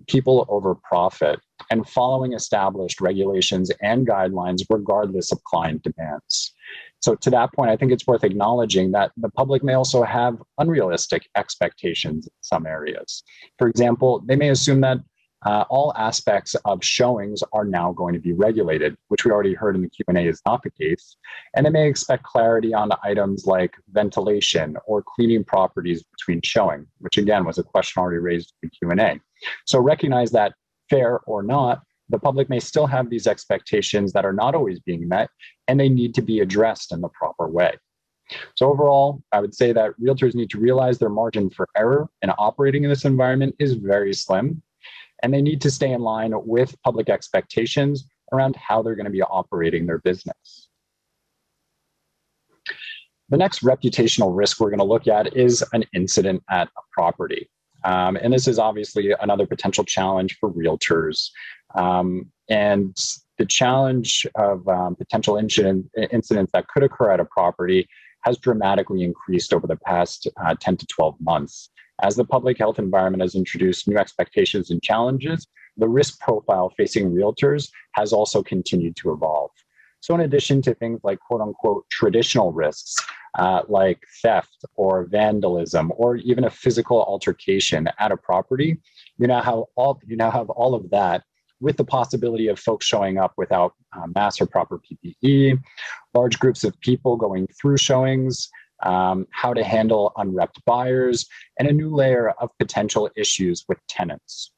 people over profit and following established regulations and guidelines regardless of client demands. So to that point, I think it's worth acknowledging that the public may also have unrealistic expectations in some areas. For example, they may assume that all aspects of showings are now going to be regulated, which we already heard in the Q&A is not the case. And they may expect clarity on items like ventilation or cleaning properties between showing, which again was a question already raised in the Q&A. So recognize that, fair or not, the public may still have these expectations that are not always being met, and they need to be addressed in the proper way. So overall, I would say that realtors need to realize their margin for error in operating in this environment is very slim, and they need to stay in line with public expectations around how they're going to be operating their business. The next reputational risk we're going to look at is an incident at a property. And this is obviously another potential challenge for realtors. And the challenge of potential incidents that could occur at a property has dramatically increased over the past 10 to 12 months. As the public health environment has introduced new expectations and challenges, the risk profile facing realtors has also continued to evolve. So in addition to things like quote unquote traditional risks, like theft or vandalism, or even a physical altercation at a property, you now have all of that, with the possibility of folks showing up without masks or proper PPE, large groups of people going through showings, how to handle unrepped buyers, and a new layer of potential issues with tenants.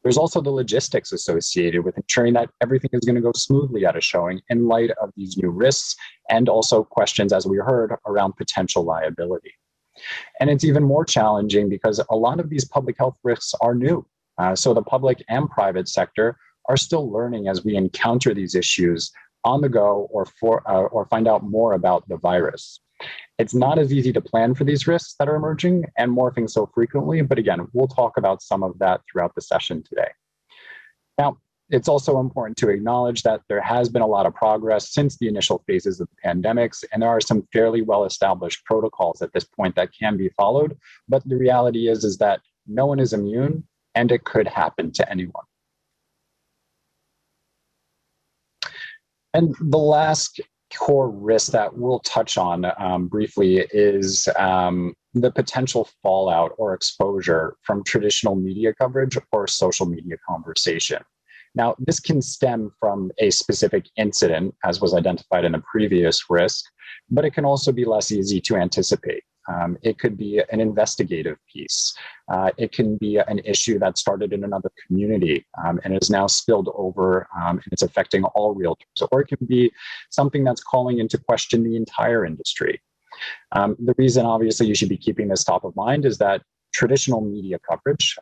There's also the logistics associated with ensuring that everything is going to go smoothly at a showing in light of these new risks, and also questions, as we heard, around potential liability. And it's even more challenging because a lot of these public health risks are new. So the public and private sector are still learning as we encounter these issues on the go or find out more about the virus. It's not as easy to plan for these risks that are emerging and morphing so frequently, but again, we'll talk about some of that throughout the session today. Now, it's also important to acknowledge that there has been a lot of progress since the initial phases of the pandemics, and there are some fairly well-established protocols at this point that can be followed, but the reality is that no one is immune, and it could happen to anyone. And the last core risk that we'll touch on briefly is the potential fallout or exposure from traditional media coverage or social media conversation. Now, this can stem from a specific incident, as was identified in a previous risk, but it can also be less easy to anticipate. It could be an investigative piece. It can be an issue that started in another community and is now spilled over and it's affecting all realtors. Or it can be something that's calling into question the entire industry. The reason, obviously, you should be keeping this top of mind is that traditional media coverage,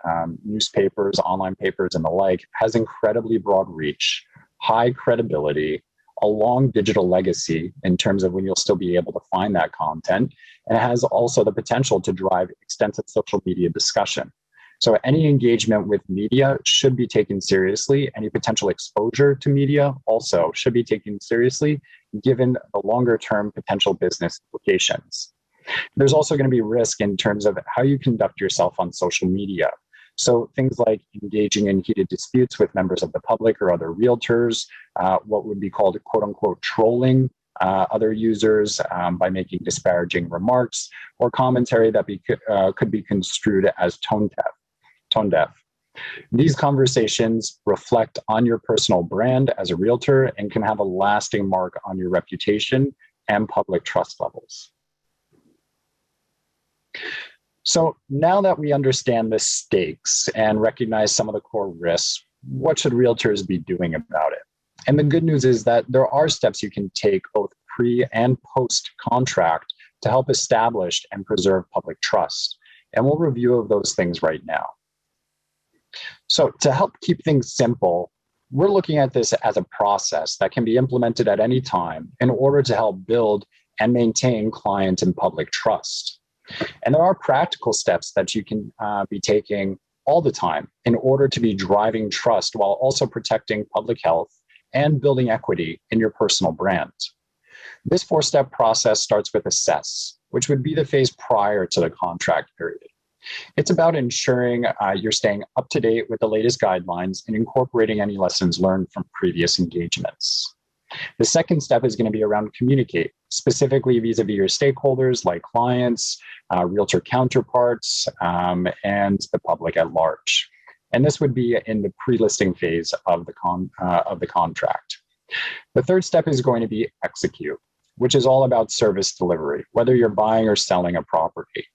newspapers, online papers, and the like, has incredibly broad reach, high credibility, a long digital legacy in terms of when you'll still be able to find that content, and it has also the potential to drive extensive social media discussion. So any engagement with media should be taken seriously. Any potential exposure to media also should be taken seriously, given the longer term potential business implications. There's also going to be risk in terms of how you conduct yourself on social media. So things like engaging in heated disputes with members of the public or other realtors, what would be called quote unquote trolling other users by making disparaging remarks or commentary that could be construed as tone deaf. These conversations reflect on your personal brand as a realtor and can have a lasting mark on your reputation and public trust levels. So now that we understand the stakes and recognize some of the core risks, what should realtors be doing about it? And the good news is that there are steps you can take both pre and post contract to help establish and preserve public trust. And we'll review those things right now. So to help keep things simple, we're looking at this as a process that can be implemented at any time in order to help build and maintain client and public trust. And there are practical steps that you can be taking all the time in order to be driving trust while also protecting public health and building equity in your personal brand. This 4-step process starts with assess, which would be the phase prior to the contract period. It's about ensuring you're staying up to date with the latest guidelines and incorporating any lessons learned from previous engagements. The second step is going to be around communicate, specifically vis-a-vis your stakeholders like clients, realtor counterparts, and the public at large. And this would be in the pre-listing phase of the contract. The third step is going to be execute, which is all about service delivery, whether you're buying or selling a property.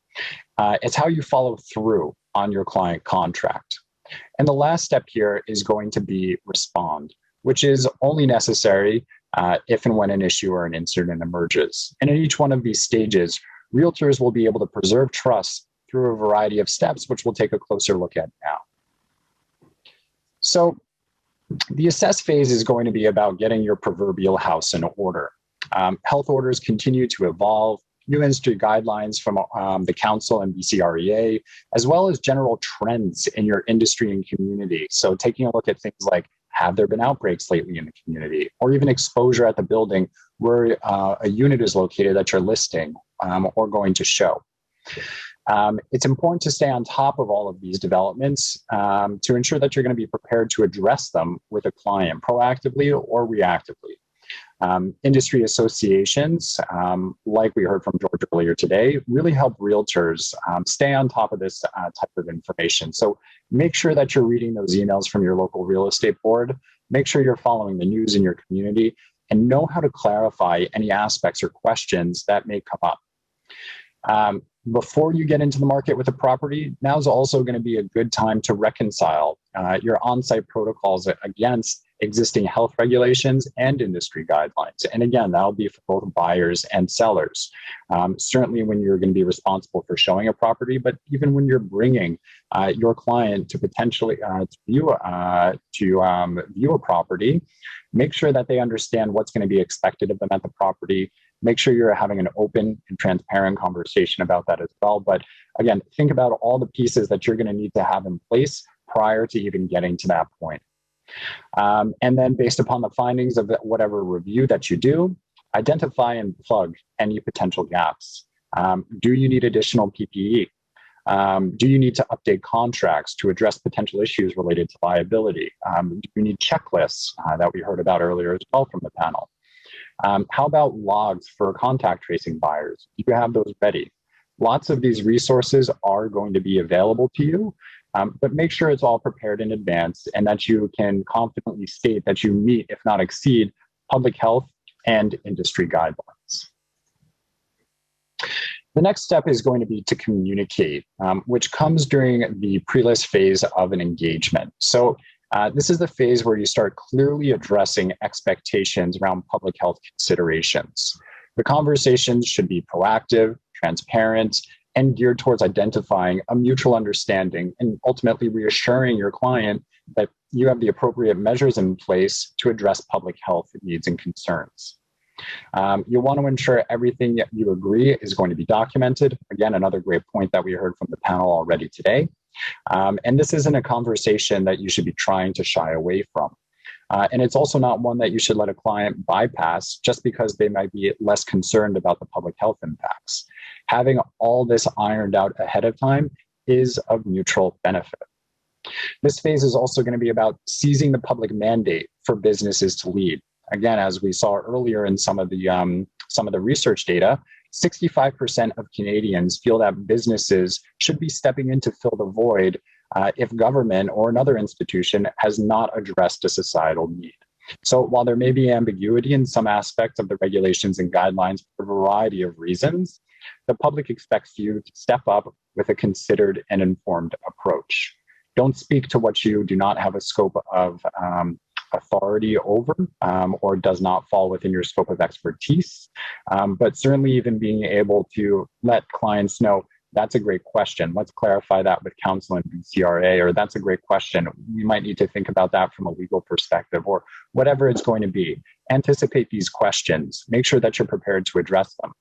It's how you follow through on your client contract. And the last step here is going to be respond, which is only necessary if and when an issue or an incident emerges. And in each one of these stages, realtors will be able to preserve trust through a variety of steps, which we'll take a closer look at now. So the assess phase is going to be about getting your proverbial house in order. Health orders continue to evolve, new industry guidelines from the council and BCREA, as well as general trends in your industry and community. So taking a look at things like, have there been outbreaks lately in the community, or even exposure at the building where a unit is located that you're listing or going to show. It's important to stay on top of all of these developments to ensure that you're going to be prepared to address them with a client proactively or reactively. Industry associations, like we heard from George earlier today, really help realtors stay on top of this type of information. So make sure that you're reading those emails from your local real estate board. Make sure you're following the news in your community and know how to clarify any aspects or questions that may come up. Before you get into the market with a property, now is also going to be a good time to reconcile your on-site protocols against existing health regulations and industry guidelines. And again, that'll be for both buyers and sellers. Certainly when you're going to be responsible for showing a property, but even when you're bringing your client to potentially view a property, make sure that they understand what's going to be expected of them at the property. Make sure you're having an open and transparent conversation about that as well. But again, think about all the pieces that you're going to need to have in place prior to even getting to that point. And then based upon the findings of whatever review that you do, identify and plug any potential gaps. Do you need additional PPE? Do you need to update contracts to address potential issues related to liability? Do you need checklists that we heard about earlier as well from the panel? How about logs for contact tracing buyers? Do you have those ready? Lots of these resources are going to be available to you, but make sure it's all prepared in advance and that you can confidently state that you meet, if not exceed, public health and industry guidelines. The next step is going to be to communicate, which comes during the pre-list phase of an engagement. So this is the phase where you start clearly addressing expectations around public health considerations. The conversations should be proactive, transparent, and geared towards identifying a mutual understanding and ultimately reassuring your client that you have the appropriate measures in place to address public health needs and concerns. You'll want to ensure everything that you agree is going to be documented. Again, another great point that we heard from the panel already today. And this isn't a conversation that you should be trying to shy away from. And it's also not one that you should let a client bypass just because they might be less concerned about the public health impacts. Having all this ironed out ahead of time is of mutual benefit. This phase is also going to be about seizing the public mandate for businesses to lead. Again, as we saw earlier in some of the research data, 65% of Canadians feel that businesses should be stepping in to fill the void if government or another institution has not addressed a societal need. So while there may be ambiguity in some aspects of the regulations and guidelines for a variety of reasons, the public expects you to step up with a considered and informed approach. Don't speak to what you do not have a scope of authority over or does not fall within your scope of expertise. But certainly even being able to let clients know, that's a great question. Let's clarify that with counsel and BCREA, or that's a great question. We might need to think about that from a legal perspective, or whatever it's going to be. Anticipate these questions. Make sure that you're prepared to address them.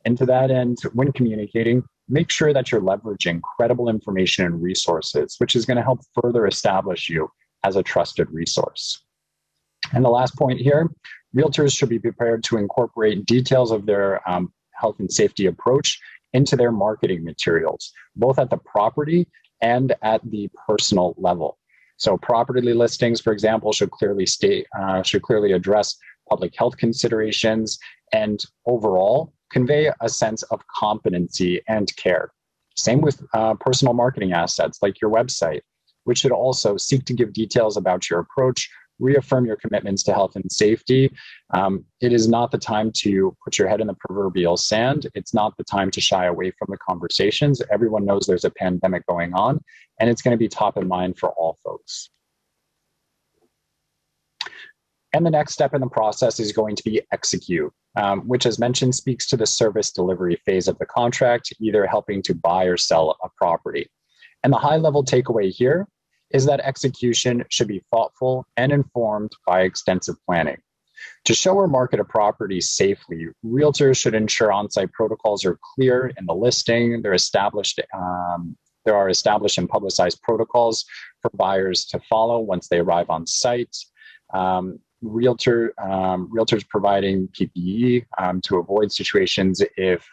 And to that end, when communicating, make sure that you're leveraging credible information and resources, which is going to help further establish you as a trusted resource. And the last point here, realtors should be prepared to incorporate details of their health and safety approach into their marketing materials, both at the property and at the personal level. So property listings, for example, should clearly address public health considerations and overall convey a sense of competency and care. Same with personal marketing assets like your website, which should also seek to give details about your approach, reaffirm your commitments to health and safety. It is not the time to put your head in the proverbial sand. It's not the time to shy away from the conversations. Everyone knows there's a pandemic going on, and it's going to be top of mind for all folks. And the next step in the process is going to be execute, which, as mentioned, speaks to the service delivery phase of the contract, either helping to buy or sell a property. And the high-level takeaway here is that execution should be thoughtful and informed by extensive planning. To show or market a property safely, realtors should ensure on-site protocols are clear in the listing. There are established and publicized protocols for buyers to follow once they arrive on site. Realtors providing PPE to avoid situations if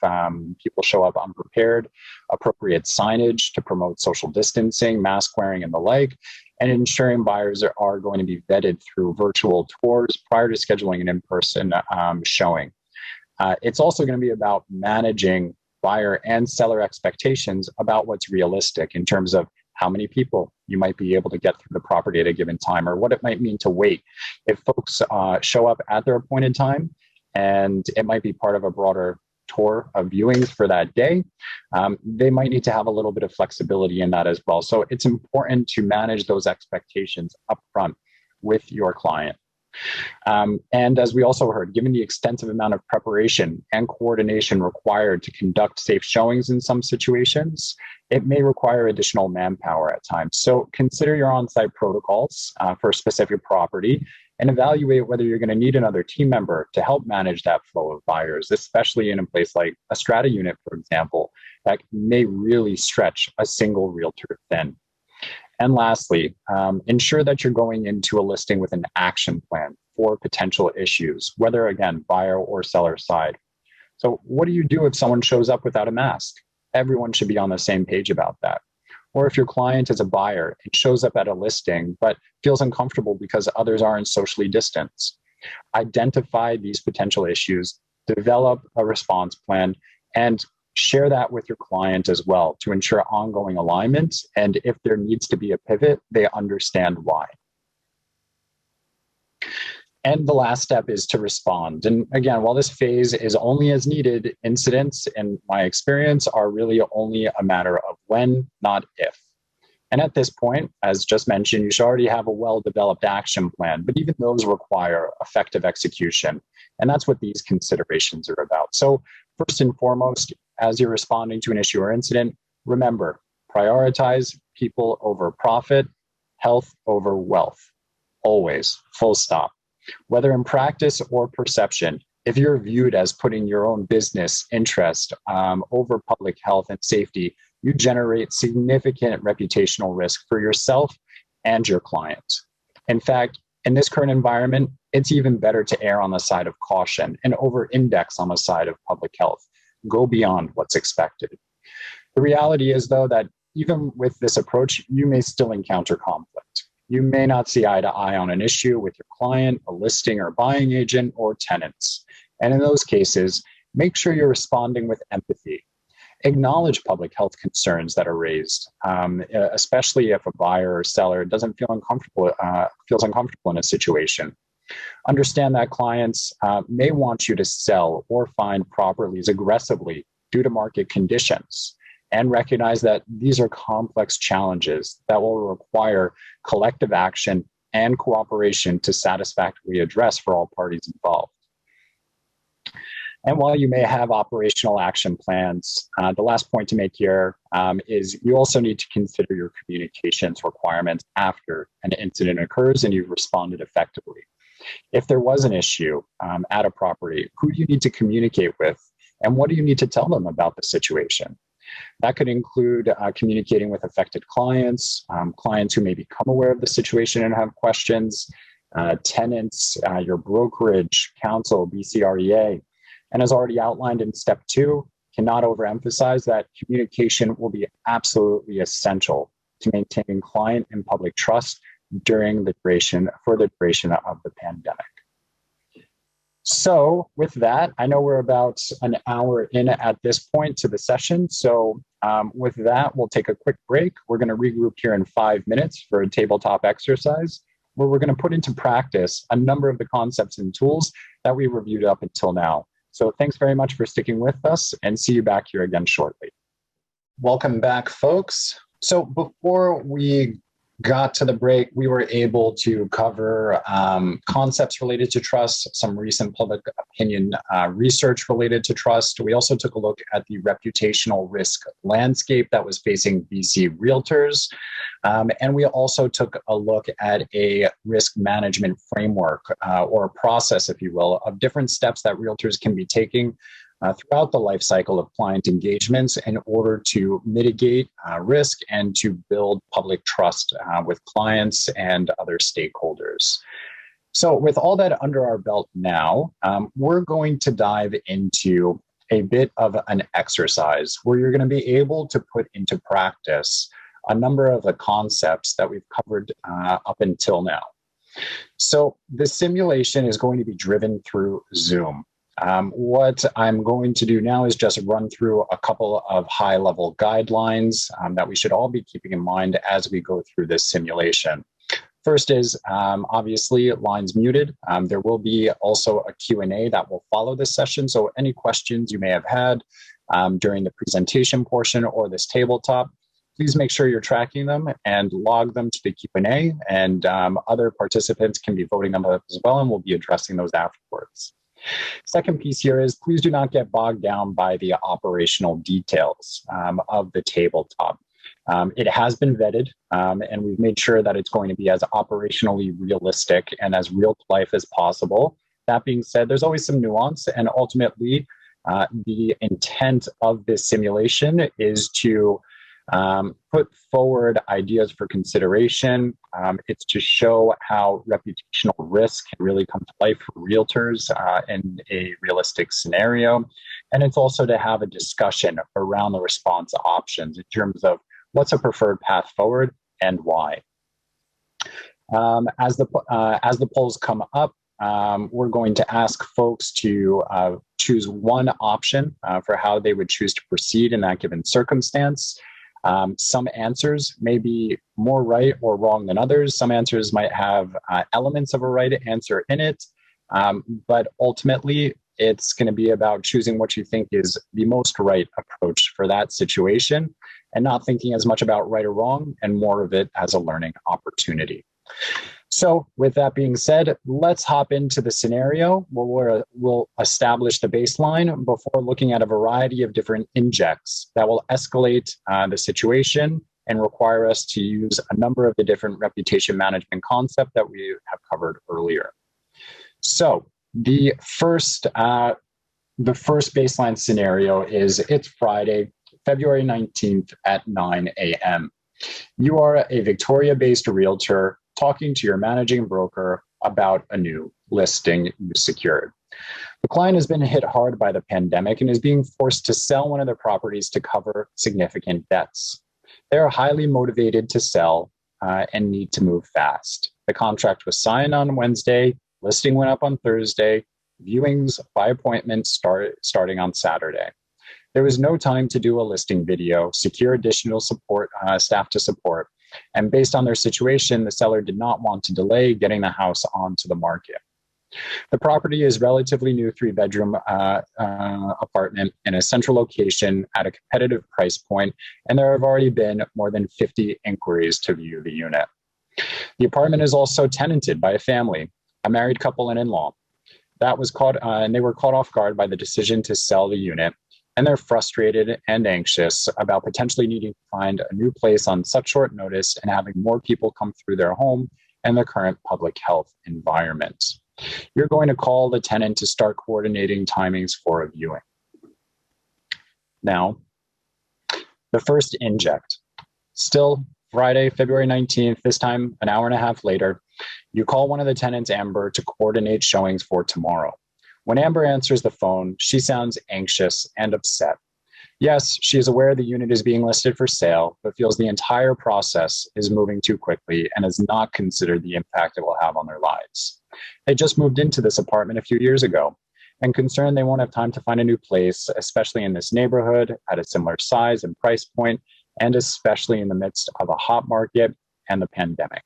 people show up unprepared, appropriate signage to promote social distancing, mask wearing, and the like, and ensuring buyers are going to be vetted through virtual tours prior to scheduling an in-person showing. It's also going to be about managing buyer and seller expectations about what's realistic in terms of how many people you might be able to get through the property at a given time, or what it might mean to wait. If folks show up at their appointed time, and it might be part of a broader tour of viewings for that day, they might need to have a little bit of flexibility in that as well. So it's important to manage those expectations upfront with your client. And as we also heard, given the extensive amount of preparation and coordination required to conduct safe showings in some situations, it may require additional manpower at times. So consider your on-site protocols for a specific property and evaluate whether you're going to need another team member to help manage that flow of buyers, especially in a place like a strata unit, for example, that may really stretch a single realtor thin. And lastly, ensure that you're going into a listing with an action plan for potential issues, whether, again, buyer or seller side. So what do you do if someone shows up without a mask? Everyone should be on the same page about that. Or if your client is a buyer and shows up at a listing but feels uncomfortable because others aren't socially distanced. Identify these potential issues, develop a response plan, and share that with your client as well to ensure ongoing alignment. And if there needs to be a pivot, they understand why. And the last step is to respond. And again, while this phase is only as needed, incidents, in my experience, are really only a matter of when, not if. And at this point, as just mentioned, you should already have a well-developed action plan, but even those require effective execution. And that's what these considerations are about. So first and foremost, as you're responding to an issue or incident, remember, prioritize people over profit, health over wealth. Always, full stop. Whether in practice or perception, if you're viewed as putting your own business interest over public health and safety, you generate significant reputational risk for yourself and your clients. In fact, in this current environment, it's even better to err on the side of caution and over-index on the side of public health. Go beyond what's expected. The reality is, though, that even with this approach, you may still encounter conflict. You may not see eye to eye on an issue with your client, a listing or buying agent, or tenants. And in those cases, make sure you're responding with empathy. Acknowledge public health concerns that are raised, especially if a buyer or seller doesn't feel feels uncomfortable in a situation. Understand that clients may want you to sell or find properties aggressively due to market conditions, and recognize that these are complex challenges that will require collective action and cooperation to satisfactorily address for all parties involved. And while you may have operational action plans, the last point to make here is you also need to consider your communications requirements after an incident occurs and you've responded effectively. If there was an issue at a property, who do you need to communicate with, and what do you need to tell them about the situation? That could include communicating with affected clients, clients who may become aware of the situation and have questions, tenants, your brokerage, counsel, BCREA. And as already outlined in step 2, cannot overemphasize that communication will be absolutely essential to maintaining client and public trust during the duration of the pandemic. So with that, I know we're about an hour in at this point to the session. So with that, we'll take a quick break. We're going to regroup here in 5 minutes for a tabletop exercise where we're going to put into practice a number of the concepts and tools that we reviewed up until now. So thanks very much for sticking with us, and see you back here again shortly. Welcome back, folks. So before we got to the break, we were able to cover concepts related to trust, some recent public opinion research related to trust. We also took a look at the reputational risk landscape that was facing BC Realtors. And we also took a look at a risk management framework or a process, if you will, of different steps that realtors can be taking throughout the life cycle of client engagements in order to mitigate risk and to build public trust with clients and other stakeholders. So with all that under our belt now, we're going to dive into a bit of an exercise where you're going to be able to put into practice a number of the concepts that we've covered up until now. So the simulation is going to be driven through Zoom. What I'm going to do now is just run through a couple of high-level guidelines that we should all be keeping in mind as we go through this simulation. First is, obviously, lines muted. There will be also a Q&A that will follow this session, so any questions you may have had during the presentation portion or this tabletop, please make sure you're tracking them and log them to the Q&A, and other participants can be voting them up as well, and we'll be addressing those afterwards. Second piece here is please do not get bogged down by the operational details of the tabletop. It has been vetted, and we've made sure that it's going to be as operationally realistic and as real to life as possible. That being said, there's always some nuance, and ultimately, the intent of this simulation is to put forward ideas for consideration. It's to show how reputational risk can really come to life for realtors in a realistic scenario. And it's also to have a discussion around the response options in terms of what's a preferred path forward and why. As the polls come up, we're going to ask folks to choose one option for how they would choose to proceed in that given circumstance. Some answers may be more right or wrong than others. Some answers might have elements of a right answer in it, but ultimately it's going to be about choosing what you think is the most right approach for that situation and not thinking as much about right or wrong and more of it as a learning opportunity. So with that being said, let's hop into the scenario where we'll establish the baseline before looking at a variety of different injects that will escalate the situation and require us to use a number of the different reputation management concepts that we have covered earlier. So the first baseline scenario is it's Friday, February 19th at 9 a.m. You are a Victoria-based realtor talking to your managing broker about a new listing you secured. The client has been hit hard by the pandemic and is being forced to sell one of their properties to cover significant debts. They are highly motivated to sell and need to move fast. The contract was signed on Wednesday, listing went up on Thursday, viewings by appointment starting on Saturday. There was no time to do a listing video, secure additional support, staff to support, and based on their situation, the seller did not want to delay getting the house onto the market. The property is relatively new 3-bedroom apartment in a central location at a competitive price point, and there have already been more than 50 inquiries to view the unit. The apartment is also tenanted by a family, a married couple and in-law. That was and they were caught off guard by the decision to sell the unit, and they're frustrated and anxious about potentially needing to find a new place on such short notice and having more people come through their home and the current public health environment. You're going to call the tenant to start coordinating timings for a viewing. Now, the first inject. Still Friday, February 19th, this time an hour and a half later, you call one of the tenants, Amber, to coordinate showings for tomorrow. When Amber answers the phone, she sounds anxious and upset. Yes, she is aware the unit is being listed for sale, but feels the entire process is moving too quickly and has not considered the impact it will have on their lives. They just moved into this apartment a few years ago and concerned they won't have time to find a new place, especially in this neighborhood at a similar size and price point, and especially in the midst of a hot market and the pandemic.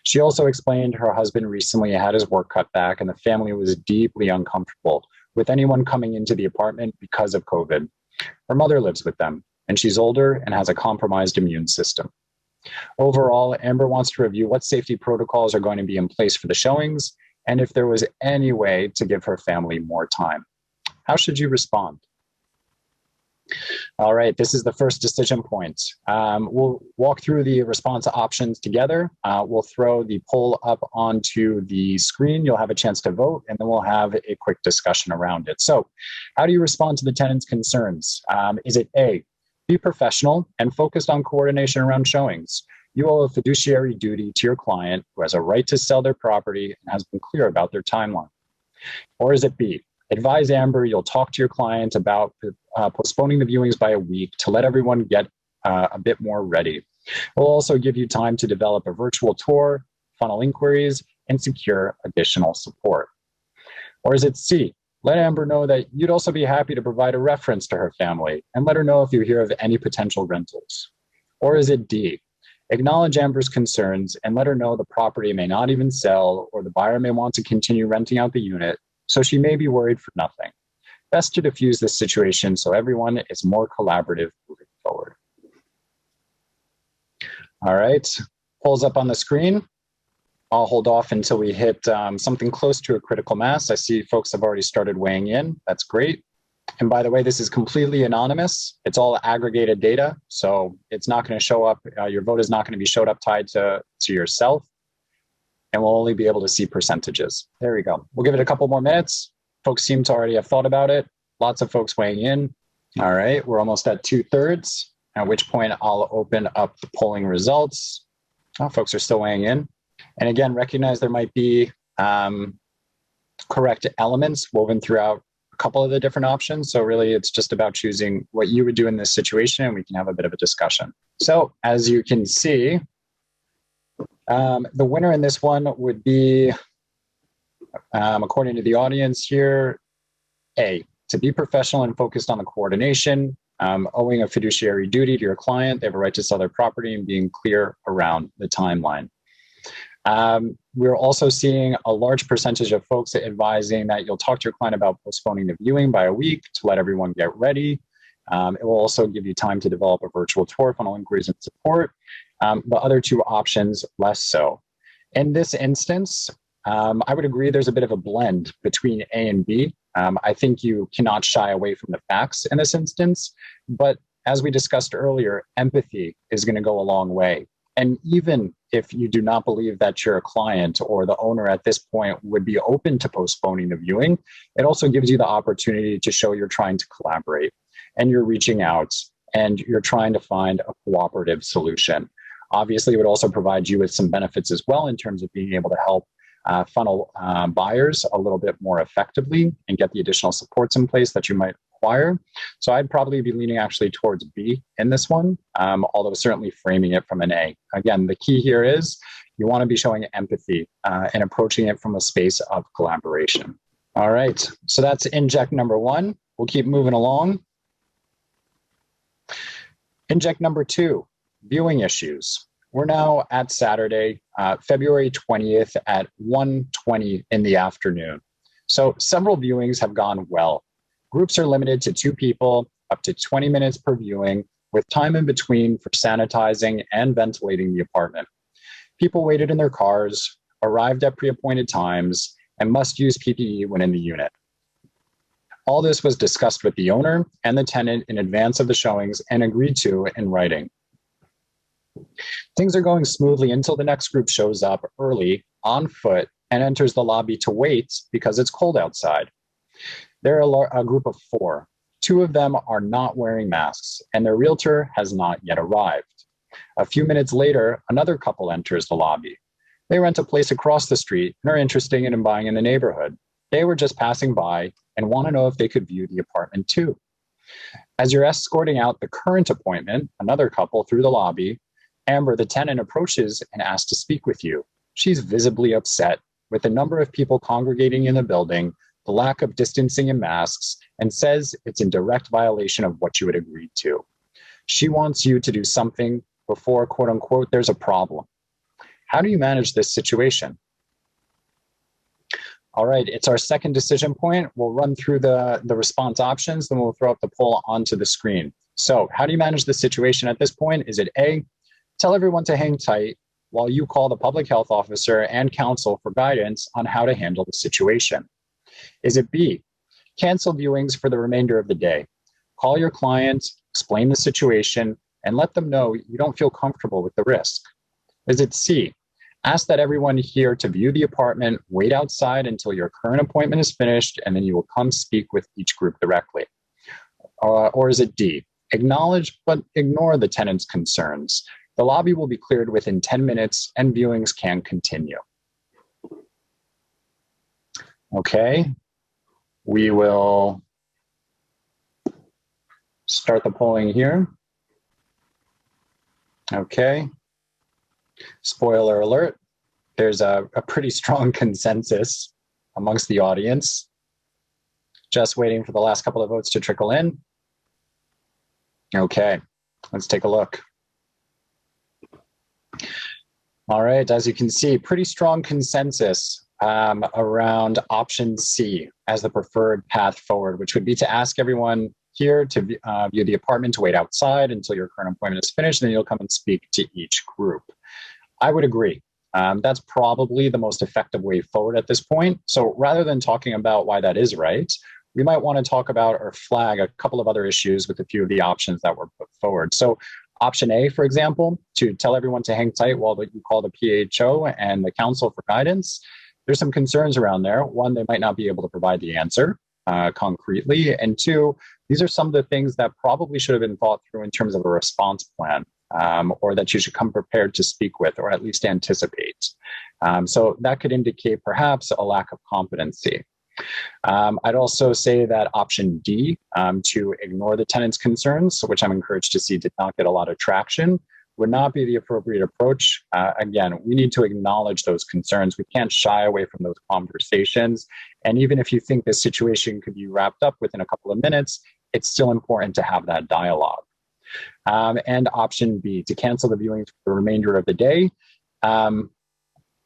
She also explained her husband recently had his work cut back and the family was deeply uncomfortable with anyone coming into the apartment because of COVID. Her mother lives with them, and she's older and has a compromised immune system. Overall, Amber wants to review what safety protocols are going to be in place for the showings and if there was any way to give her family more time. How should you respond? All right, this is the first decision point. We'll walk through the response options together. We'll throw the poll up onto the screen. You'll have a chance to vote, and then we'll have a quick discussion around it. So how do you respond to the tenant's concerns? Is it A, be professional and focused on coordination around showings? You owe a fiduciary duty to your client who has a right to sell their property and has been clear about their timeline. Or is it B, advise Amber you'll talk to your client about postponing the viewings by a week to let everyone get a bit more ready. We'll also give you time to develop a virtual tour, funnel inquiries, and secure additional support. Or is it C, let Amber know that you'd also be happy to provide a reference to her family and let her know if you hear of any potential rentals. Or is it D, acknowledge Amber's concerns and let her know the property may not even sell or the buyer may want to continue renting out the unit, so she may be worried for nothing. Best to diffuse this situation so everyone is more collaborative moving forward. All right, polls up on the screen. I'll hold off until we hit something close to a critical mass. I see folks have already started weighing in. That's great. And by the way, this is completely anonymous. It's all aggregated data, so it's not going to show up. Your vote is not going to be showed up tied to yourself, and we'll only be able to see percentages. There we go. We'll give it a couple more minutes. Folks seem to already have thought about it. Lots of folks weighing in. All right, we're almost at 2/3, at which point I'll open up the polling results. Oh, folks are still weighing in. And again, recognize there might be correct elements woven throughout a couple of the different options. So really, it's just about choosing what you would do in this situation, and we can have a bit of a discussion. So as you can see, the winner in this one would be According to the audience here, A, to be professional and focused on the coordination, owing a fiduciary duty to your client, they have a right to sell their property, and being clear around the timeline. We're also seeing a large percentage of folks advising that you'll talk to your client about postponing the viewing by a week to let everyone get ready. It will also give you time to develop a virtual tour, funnel inquiries, and support. The other two options, less so. In this instance, I would agree there's a bit of a blend between A and B. I think you cannot shy away from the facts in this instance, but as we discussed earlier, empathy is going to go a long way. And even if you do not believe that your client or the owner at this point would be open to postponing the viewing, it also gives you the opportunity to show you're trying to collaborate and you're reaching out and you're trying to find a cooperative solution. Obviously, it would also provide you with some benefits as well in terms of being able to help funnel buyers a little bit more effectively and get the additional supports in place that you might require. So I'd probably be leaning actually towards B in this one, although certainly framing it from an A. Again, the key here is you want to be showing empathy and approaching it from a space of collaboration. All right, so that's inject number one. We'll keep moving along. Inject number two, viewing issues. We're now at Saturday, February 20th at 1:20 in the afternoon. So several viewings have gone well. Groups are limited to 2 people, up to 20 minutes per viewing, with time in between for sanitizing and ventilating the apartment. People waited in their cars, arrived at pre-appointed times, and must use PPE when in the unit. All this was discussed with the owner and the tenant in advance of the showings and agreed to in writing. Things are going smoothly until the next group shows up early on foot and enters the lobby to wait because it's cold outside. They're a group of 4. 2 of them are not wearing masks and their realtor has not yet arrived. A few minutes later, another couple enters the lobby. They rent a place across the street and are interested in buying in the neighborhood. They were just passing by and want to know if they could view the apartment too. As you're escorting out the current appointment, another couple through the lobby, Amber, the tenant, approaches and asks to speak with you. She's visibly upset with the number of people congregating in the building, the lack of distancing and masks, and says it's in direct violation of what you had agreed to. She wants you to do something before, quote unquote, there's a problem. How do you manage this situation? All right, it's our second decision point. We'll run through the response options, then we'll throw up the poll onto the screen. So how do you manage the situation at this point? Is it A, tell everyone to hang tight while you call the public health officer and counsel for guidance on how to handle the situation? Is it B, cancel viewings for the remainder of the day? Call your client, explain the situation, and let them know you don't feel comfortable with the risk. Is it C, ask that everyone here to view the apartment, wait outside until your current appointment is finished, and then you will come speak with each group directly? Or is it D, acknowledge but ignore the tenant's concerns? The lobby will be cleared within 10 minutes and viewings can continue. Okay, we will start the polling here. Okay, spoiler alert, there's a pretty strong consensus amongst the audience. Just waiting for the last couple of votes to trickle in. Okay, let's take a look. All right, as you can see, pretty strong consensus around option C as the preferred path forward, which would be to ask everyone here to view the apartment, to wait outside until your current appointment is finished, and then you'll come and speak to each group. I would agree. That's probably the most effective way forward at this point. So rather than talking about why that is right, we might want to talk about or flag a couple of other issues with a few of the options that were put forward. So option A, for example, to tell everyone to hang tight while you call the PHO and the counsel for guidance. There's some concerns around there. One, they might not be able to provide the answer concretely. And 2, these are some of the things that probably should have been thought through in terms of a response plan, or that you should come prepared to speak with, or at least anticipate. So that could indicate perhaps a lack of competency. I'd also say that option D, to ignore the tenant's concerns, which I'm encouraged to see did not get a lot of traction, would not be the appropriate approach. Again, we need to acknowledge those concerns. We can't shy away from those conversations. And even if you think this situation could be wrapped up within a couple of minutes, it's still important to have that dialogue. And option B, to cancel the viewings for the remainder of the day.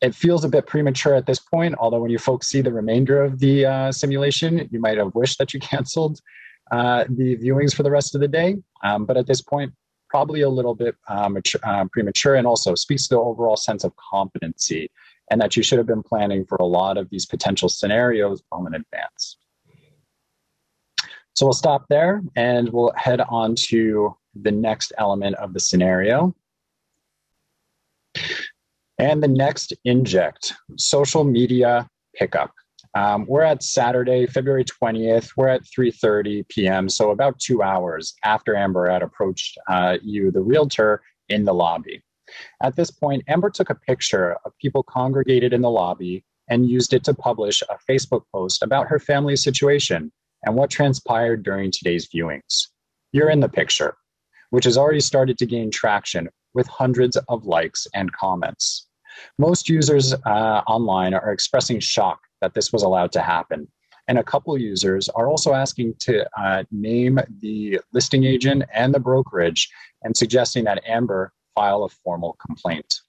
It feels a bit premature at this point, although when you folks see the remainder of the simulation, you might have wished that you canceled the viewings for the rest of the day. But at this point, probably a little bit premature, and also speaks to the overall sense of competency and that you should have been planning for a lot of these potential scenarios well in advance. So we'll stop there and we'll head on to the next element of the scenario. And the next inject, social media pickup. We're at Saturday, February 20th. We're at 3:30 p.m., so about 2 hours after Amber had approached you, the realtor, in the lobby. At this point, Amber took a picture of people congregated in the lobby and used it to publish a Facebook post about her family's situation and what transpired during today's viewings. You're in the picture, which has already started to gain traction with hundreds of likes and comments. Most users online are expressing shock that this was allowed to happen. And a couple users are also asking to name the listing agent and the brokerage and suggesting that Amber file a formal complaint.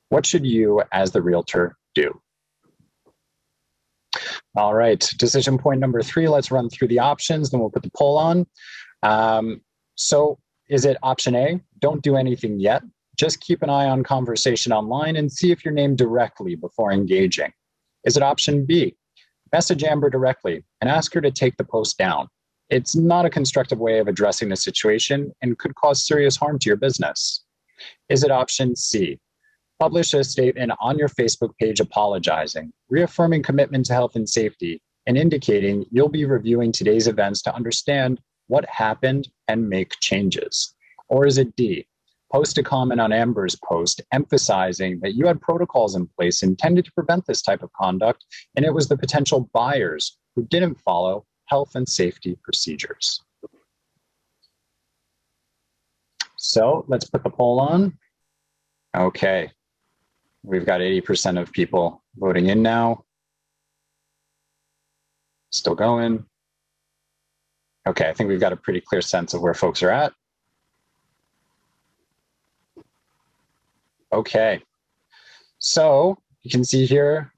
What should you, as the realtor, do? All right, decision point number 3, let's run through the options, then we'll put the poll on. So is it option A, don't do anything yet, just keep an eye on conversation online and see if you're named directly before engaging? Is it option B, message Amber directly and ask her to take the post down? It's not a constructive way of addressing the situation and could cause serious harm to your business. Is it option C, publish a statement on your Facebook page apologizing, reaffirming commitment to health and safety, and indicating you'll be reviewing today's events to understand what happened and make changes? Or is it D, post a comment on Amber's post emphasizing that you had protocols in place intended to prevent this type of conduct, and it was the potential buyers who didn't follow health and safety procedures? So let's put the poll on. Okay, we've got 80% of people voting in now. Still going. Okay, I think we've got a pretty clear sense of where folks are at. Okay, so you can see here,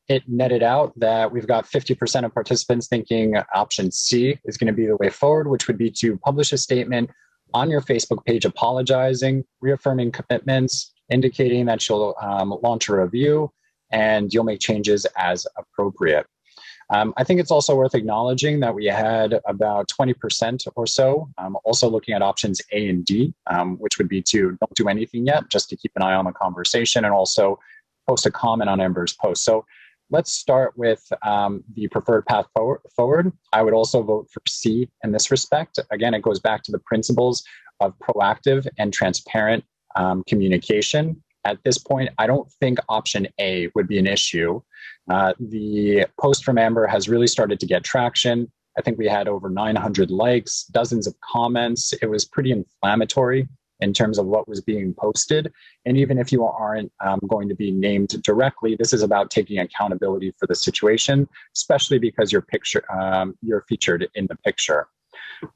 it netted out that we've got 50% of participants thinking option C is going to be the way forward, which would be to publish a statement on your Facebook page apologizing, reaffirming commitments, indicating that you'll launch a review and you'll make changes as appropriate. I think it's also worth acknowledging that we had about 20% or so also looking at options A and D, which would be to don't do anything yet, just to keep an eye on the conversation and also post a comment on Amber's post. So let's start with the preferred path forward. I would also vote for C in this respect. Again, it goes back to the principles of proactive and transparent communication. At this point, I don't think option A would be an issue. The post from Amber has really started to get traction. I think we had over 900 likes, dozens of comments. It was pretty inflammatory in terms of what was being posted. And even if you aren't going to be named directly, this is about taking accountability for the situation, especially because you're featured in the picture.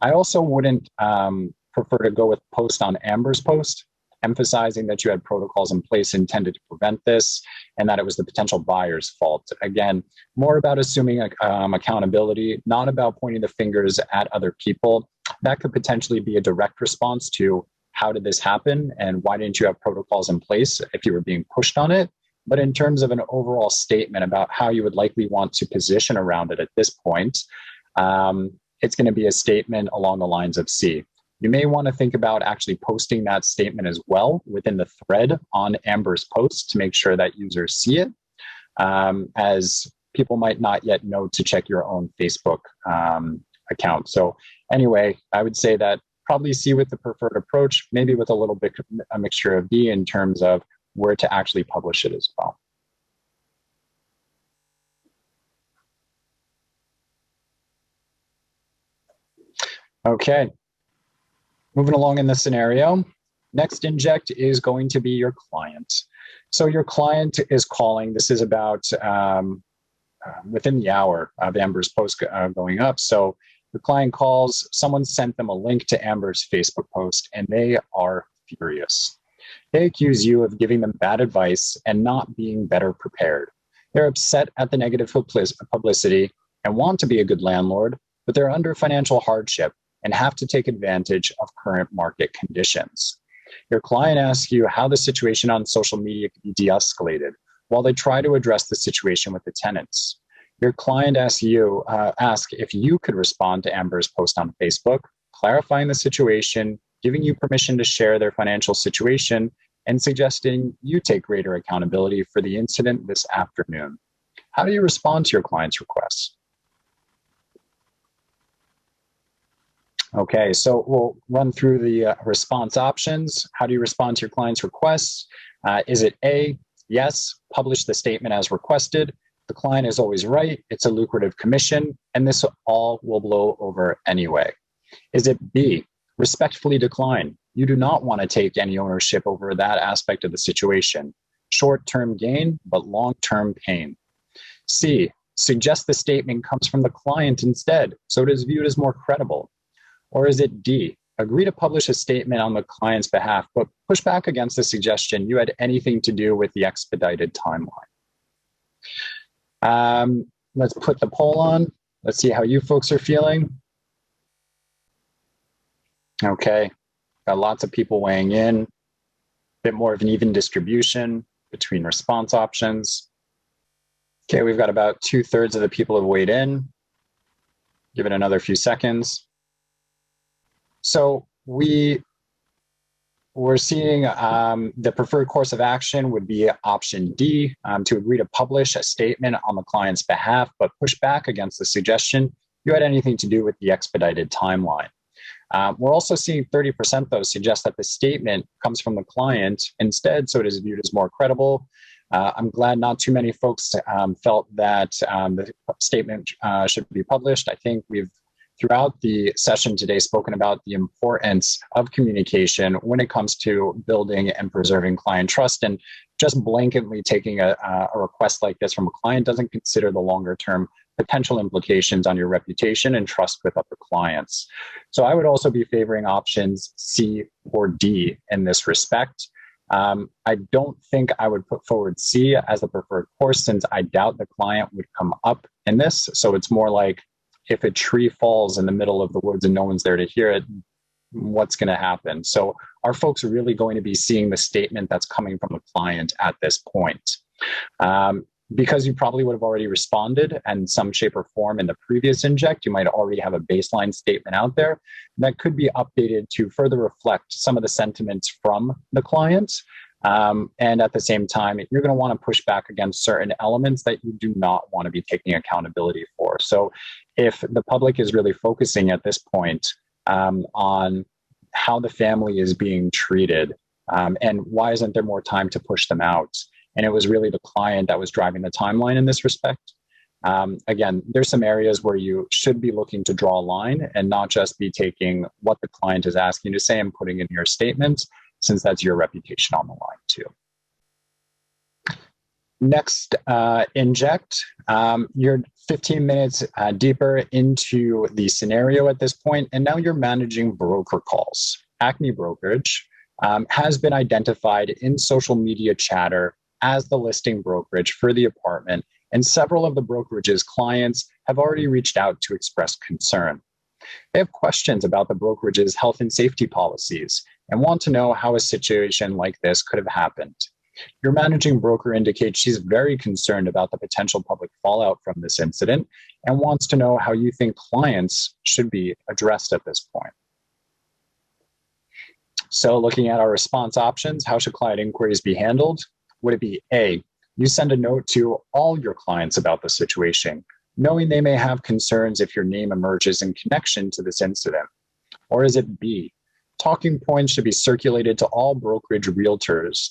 I also wouldn't prefer to go with post on Amber's post, emphasizing that you had protocols in place intended to prevent this and that it was the potential buyer's fault. Again, more about assuming accountability, not about pointing the fingers at other people. That could potentially be a direct response to how did this happen and why didn't you have protocols in place if you were being pushed on it. But in terms of an overall statement about how you would likely want to position around it at this point, it's going to be a statement along the lines of C. You may want to think about actually posting that statement as well within the thread on Amber's post to make sure that users see it, as people might not yet know to check your own Facebook account. So anyway, I would say that probably C with the preferred approach, maybe with a little bit a mixture of D in terms of where to actually publish it as well. Okay. Moving along in the scenario, Next inject is going to be your client. So your client is calling. This is about within the hour of Amber's post going up. So the client calls, someone sent them a link to Amber's Facebook post, and they are furious. They accuse you of giving them bad advice and not being better prepared. They're upset at the negative publicity and want to be a good landlord, but they're under financial hardship and have to take advantage of current market conditions. Your client asks you how the situation on social media can be de-escalated while they try to address the situation with the tenants. Your client asks if you could respond to Amber's post on Facebook, clarifying the situation, giving you permission to share their financial situation, and suggesting you take greater accountability for the incident this afternoon. How do you respond to your client's requests? Okay, so we'll run through the response options. How do you respond to your client's requests? Is it A, yes, publish the statement as requested. The client is always right. It's a lucrative commission, and this all will blow over anyway. Is it B, respectfully decline? You do not want to take any ownership over that aspect of the situation. Short-term gain, but long-term pain. C, suggest the statement comes from the client instead, so it is viewed as more credible. Or is it D, agree to publish a statement on the client's behalf, but push back against the suggestion you had anything to do with the expedited timeline? Let's put the poll on. Let's see how you folks are feeling. Okay, got lots of people weighing in. A bit more of an even distribution between response options. Okay, we've got about 2/3 of the people have weighed in. Give it another few seconds. So we're seeing the preferred course of action would be option D, to agree to publish a statement on the client's behalf, but push back against the suggestion you had anything to do with the expedited timeline. We're also seeing 30% though suggest that the statement comes from the client instead, so it is viewed as more credible. I'm glad not too many folks felt that the statement should be published. I think we've throughout the session today spoken about the importance of communication when it comes to building and preserving client trust, and just blanketly taking a request like this from a client doesn't consider the longer term potential implications on your reputation and trust with other clients. So I would also be favoring options C or D in this respect. I don't think I would put forward C as the preferred course, since I doubt the client would come up in this. So it's more like, if a tree falls in the middle of the woods and no one's there to hear it, what's going to happen? So are folks really going to be seeing the statement that's coming from the client at this point? Because you probably would have already responded in some shape or form in the previous inject, you might already have a baseline statement out there that could be updated to further reflect some of the sentiments from the client. And at the same time, you're going to want to push back against certain elements that you do not want to be taking accountability for. So if the public is really focusing at this point on how the family is being treated, and why isn't there more time to push them out, and it was really the client that was driving the timeline in this respect, again, there's some areas where you should be looking to draw a line and not just be taking what the client is asking you to say and putting in your statement, since that's your reputation on the line too. Next, inject. You're 15 minutes deeper into the scenario at this point, and now you're managing broker calls. Acme Brokerage has been identified in social media chatter as the listing brokerage for the apartment, and several of the brokerage's clients have already reached out to express concern. They have questions about the brokerage's health and safety policies and want to know how a situation like this could have happened. Your managing broker indicates she's very concerned about the potential public fallout from this incident and wants to know how you think clients should be addressed at this point. So looking at our response options, how should client inquiries be handled? Would it be A, you send a note to all your clients about the situation, knowing they may have concerns if your name emerges in connection to this incident? Or is it B, talking points should be circulated to all brokerage realtors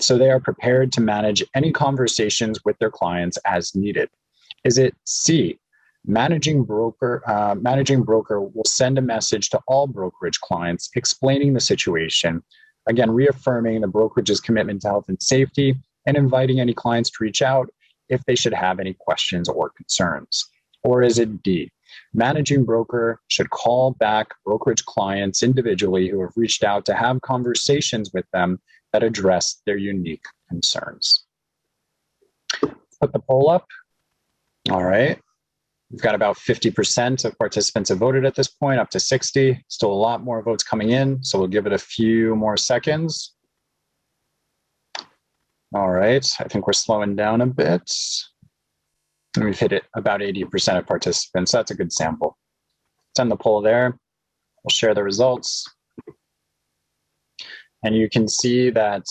so they are prepared to manage any conversations with their clients as needed? Is it C, managing broker will send a message to all brokerage clients explaining the situation Again, reaffirming the brokerage's commitment to health and safety and inviting any clients to reach out if they should have any questions or concerns. Or is it D? Managing broker should call back brokerage clients individually who have reached out to have conversations with them that address their unique concerns. Put the poll up. All right. We've got about 50% of participants have voted at this point, up to 60. Still a lot more votes coming in, so we'll give it a few more seconds. All right, I think we're slowing down a bit. And we've hit it about 80% of participants. That's a good sample. Send the poll there. We'll share the results. And you can see that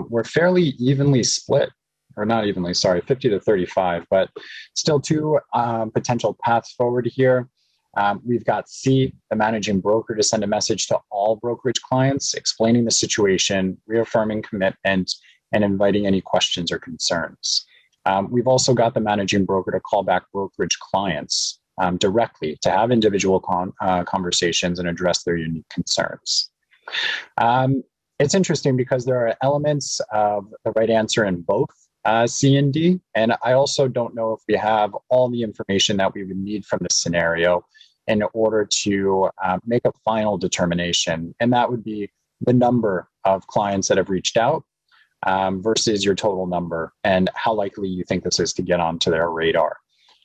we're fairly evenly split. Or not evenly, sorry, 50 to 35, but still two potential paths forward here. We've got C, the managing broker, to send a message to all brokerage clients, explaining the situation, reaffirming commitment, and inviting any questions or concerns. We've also got the managing broker to call back brokerage clients directly to have individual conversations and address their unique concerns. It's interesting because there are elements of the right answer in both C and D. And I also don't know if we have all the information that we would need from this scenario in order to make a final determination. And that would be the number of clients that have reached out versus your total number and how likely you think this is to get onto their radar.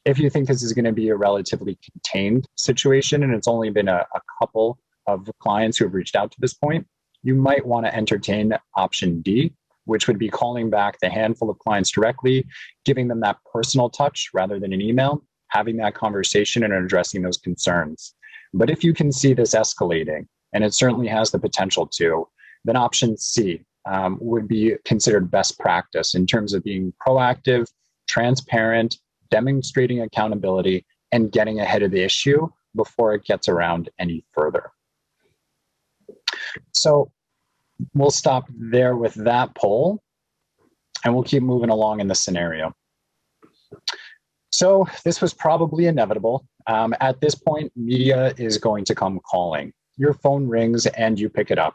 If you think this is going to be a relatively contained situation and it's only been a couple of clients who have reached out to this point, you might want to entertain option D, which would be calling back the handful of clients directly, giving them that personal touch rather than an email, having that conversation and addressing those concerns. But if you can see this escalating, and it certainly has the potential to, then option C would be considered best practice in terms of being proactive, transparent, demonstrating accountability, and getting ahead of the issue before it gets around any further. So we'll stop there with that poll, and we'll keep moving along in the scenario. So this was probably inevitable. At this point, media is going to come calling. Your phone rings and you pick it up.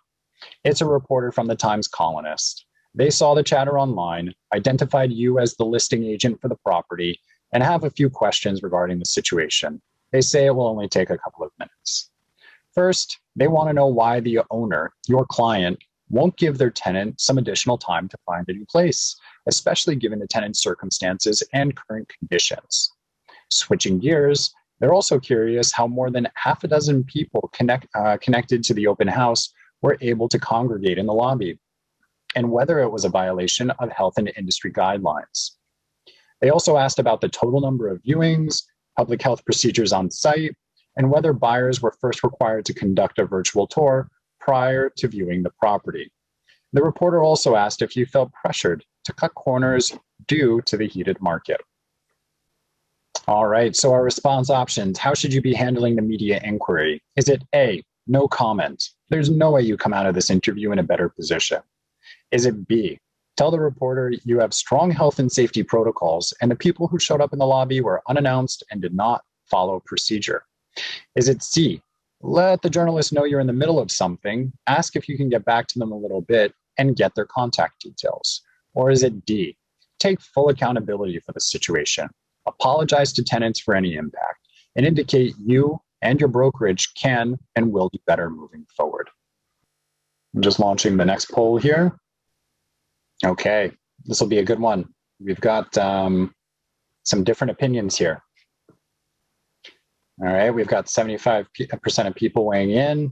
It's a reporter from the Times Colonist. They saw the chatter online, identified you as the listing agent for the property, and have a few questions regarding the situation. They say it will only take a couple of minutes. First, they want to know why the owner, your client, won't give their tenant some additional time to find a new place, especially given the tenant's circumstances and current conditions. Switching gears, they're also curious how more than half a dozen people connected to the open house were able to congregate in the lobby, and whether it was a violation of health and industry guidelines. They also asked about the total number of viewings, public health procedures on site, and whether buyers were first required to conduct a virtual tour prior to viewing the property. The reporter also asked if you felt pressured to cut corners due to the heated market. All right, so our response options. How should you be handling the media inquiry? Is it A, no comment? There's no way you come out of this interview in a better position. Is it B, tell the reporter you have strong health and safety protocols and the people who showed up in the lobby were unannounced and did not follow procedure? Is it C, let the journalist know you're in the middle of something, ask if you can get back to them a little bit, and get their contact details? Or is it D, take full accountability for the situation, apologize to tenants for any impact, and indicate you and your brokerage can and will do better moving forward? I'm just launching the next poll here. Okay, this will be a good one. We've got some different opinions here. All right, we've got 75% of people weighing in.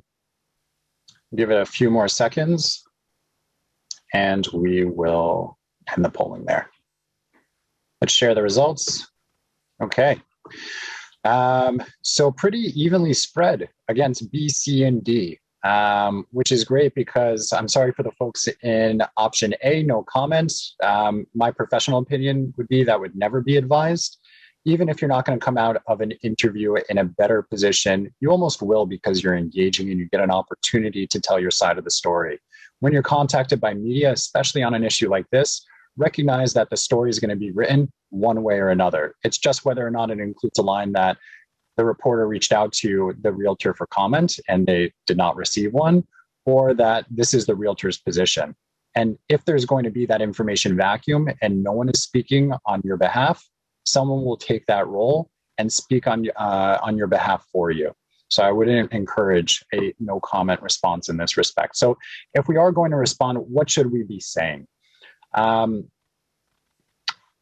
Give it a few more seconds, and we will end the polling there. Let's share the results. Okay. So pretty evenly spread against B, C, and D, which is great because I'm sorry for the folks in option A, no comments. My professional opinion would be that would never be advised. Even if you're not going to come out of an interview in a better position, you almost will because you're engaging and you get an opportunity to tell your side of the story. When you're contacted by media, especially on an issue like this, recognize that the story is going to be written one way or another. It's just whether or not it includes a line that the reporter reached out to the realtor for comment and they did not receive one, or that this is the realtor's position. And if there's going to be that information vacuum and no one is speaking on your behalf, someone will take that role and speak on your behalf for you. So I wouldn't encourage a no comment response in this respect. So if we are going to respond, what should we be saying?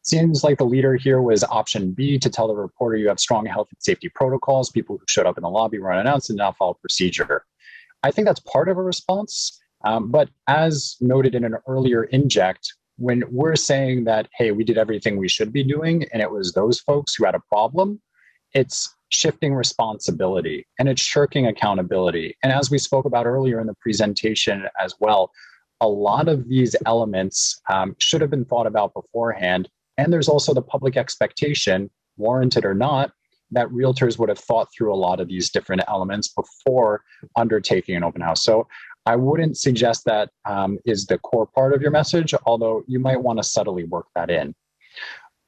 Seems like the leader here was option B, to tell the reporter you have strong health and safety protocols. People who showed up in the lobby were unannounced and did not follow procedure. I think that's part of a response. But as noted in an earlier inject, when we're saying that, hey, we did everything we should be doing, and it was those folks who had a problem, it's shifting responsibility and it's shirking accountability. And as we spoke about earlier in the presentation as well, a lot of these elements should have been thought about beforehand. And there's also the public expectation, warranted or not, that realtors would have thought through a lot of these different elements before undertaking an open house. So I wouldn't suggest that is the core part of your message, although you might want to subtly work that in.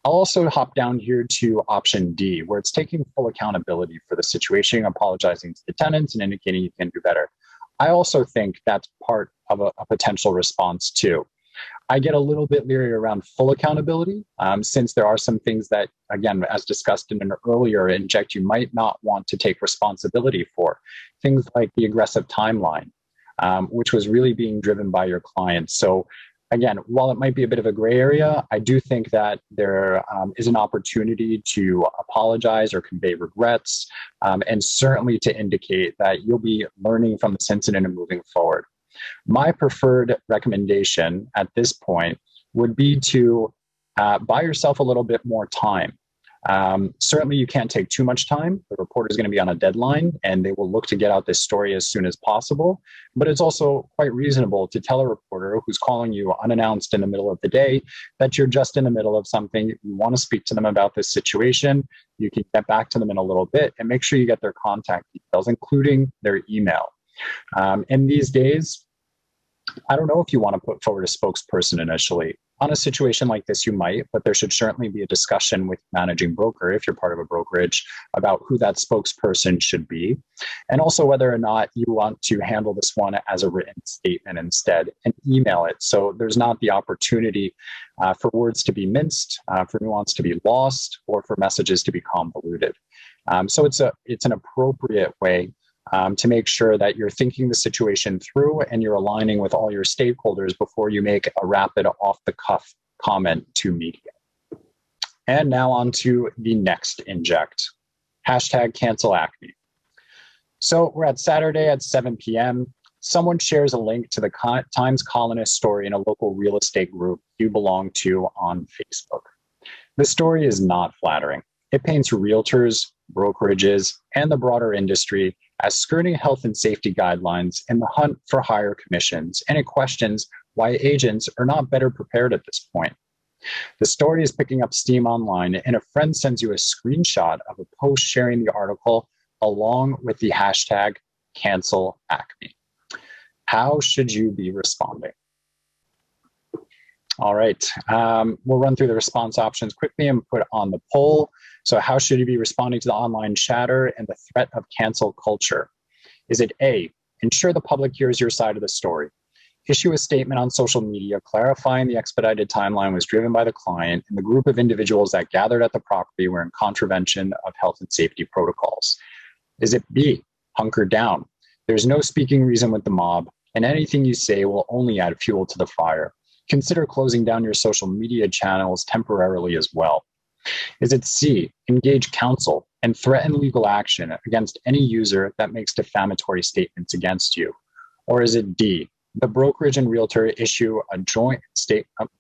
I'll also hop down here to option D, where it's taking full accountability for the situation, apologizing to the tenants and indicating you can do better. I also think that's part of a potential response too. I get a little bit leery around full accountability, since there are some things that, again, as discussed in an earlier inject, you might not want to take responsibility for. Things like the aggressive timeline, which was really being driven by your clients. So again, while it might be a bit of a gray area, I do think that there is an opportunity to apologize or convey regrets, and certainly to indicate that you'll be learning from this incident and moving forward. My preferred recommendation at this point would be to buy yourself a little bit more time. Certainly you can't take too much time. The reporter is going to be on a deadline and they will look to get out this story as soon as possible. But it's also quite reasonable to tell a reporter who's calling you unannounced in the middle of the day that you're just in the middle of something. You want to speak to them about this situation. You can get back to them in a little bit and make sure you get their contact details, including their email. In these days, I don't know if you want to put forward a spokesperson initially. On a situation like this, you might, but there should certainly be a discussion with managing broker, if you're part of a brokerage, about who that spokesperson should be, and also whether or not you want to handle this one as a written statement instead and email it. So there's not the opportunity for words to be minced, for nuance to be lost, or for messages to be convoluted. So it's an appropriate way to make sure that you're thinking the situation through and you're aligning with all your stakeholders before you make a rapid off-the-cuff comment to media. And now on to the next inject. #CancelAcme. So we're at Saturday at 7 p.m. Someone shares a link to the Times columnist story in a local real estate group you belong to on Facebook. The story is not flattering. It paints realtors, brokerages, and the broader industry as skirting health and safety guidelines in the hunt for higher commissions, and it questions why agents are not better prepared at this point. The story is picking up steam online, and a friend sends you a screenshot of a post sharing the article along with the #CancelAcme. How should you be responding? All right, we'll run through the response options quickly and put on the poll. So how should you be responding to the online chatter and the threat of cancel culture? Is it A, ensure the public hears your side of the story? Issue a statement on social media clarifying the expedited timeline was driven by the client and the group of individuals that gathered at the property were in contravention of health and safety protocols. Is it B, hunker down? There's no speaking reason with the mob, and anything you say will only add fuel to the fire. Consider closing down your social media channels temporarily as well. Is it C, engage counsel and threaten legal action against any user that makes defamatory statements against you? Or is it D, the brokerage and realtor issue a joint statement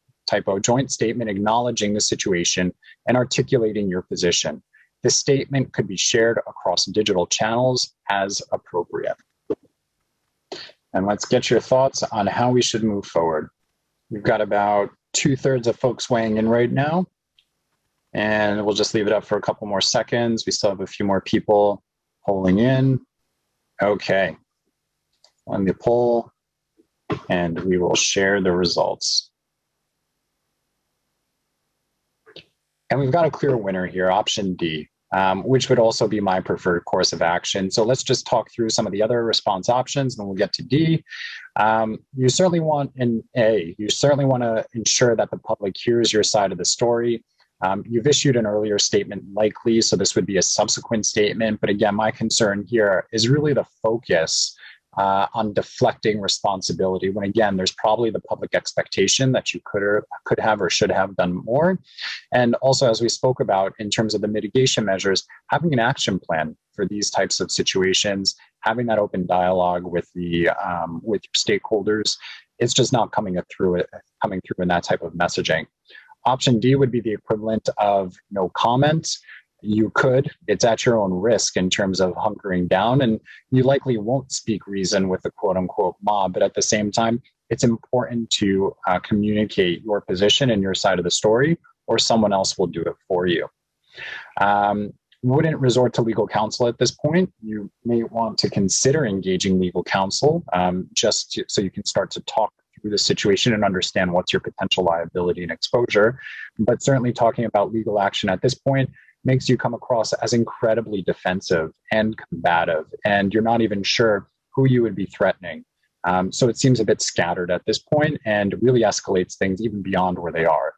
acknowledging the situation and articulating your position? The statement could be shared across digital channels as appropriate. And let's get your thoughts on how we should move forward. We've got about 2/3 of folks weighing in right now. And we'll just leave it up for a couple more seconds. We still have a few more people polling in. Okay. On the poll, and we will share the results. And we've got a clear winner here, option D. which would also be my preferred course of action. So let's just talk through some of the other response options, and then we'll get to D. You certainly want, in A, you certainly want to ensure that the public hears your side of the story. You've issued an earlier statement likely, so this would be a subsequent statement. But again, my concern here is really the focus on deflecting responsibility when, again, there's probably the public expectation that you could have or should have done more. And also, as we spoke about in terms of the mitigation measures, having an action plan for these types of situations, having that open dialogue with your stakeholders, it's just not coming through in that type of messaging. Option D would be the equivalent of no comment. You could, it's at your own risk in terms of hunkering down, and you likely won't speak reason with the quote unquote mob, but at the same time, it's important to communicate your position and your side of the story, or someone else will do it for you. Wouldn't resort to legal counsel at this point. You may want to consider engaging legal counsel so you can start to talk through the situation and understand what's your potential liability and exposure. But certainly talking about legal action at this point makes you come across as incredibly defensive and combative, and you're not even sure who you would be threatening. So it seems a bit scattered at this point and really escalates things even beyond where they are.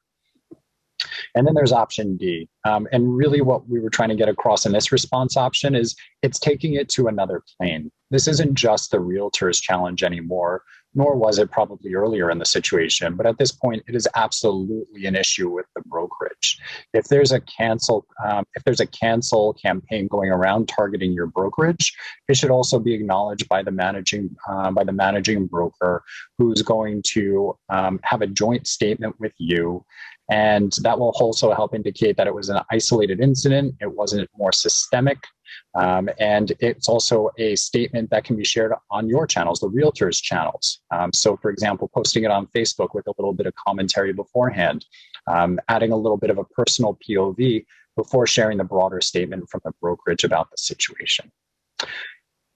And then there's option D. And really what we were trying to get across in this response option is it's taking it to another plane. This isn't just the realtor's challenge anymore, nor was it probably earlier in the situation. But at this point, it is absolutely an issue with the brokerage. If there's a cancel campaign going around targeting your brokerage, it should also be acknowledged by the managing broker, who's going to have a joint statement with you. And that will also help indicate that it was an isolated incident. It wasn't more systemic. And it's also a statement that can be shared on your channels, the realtors' channels. So, for example, posting it on Facebook with a little bit of commentary beforehand, adding a little bit of a personal POV before sharing the broader statement from the brokerage about the situation.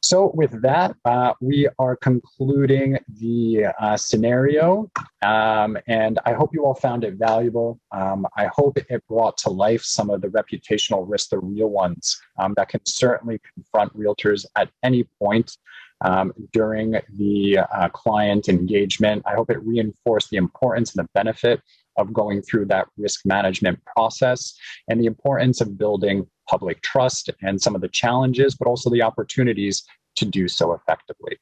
So with that, we are concluding the scenario, and I hope you all found it valuable. I hope it brought to life some of the reputational risks, the real ones, that can certainly confront realtors at any point during the client engagement. I hope it reinforced the importance and the benefit of going through that risk management process and the importance of building public trust and some of the challenges, but also the opportunities to do so effectively.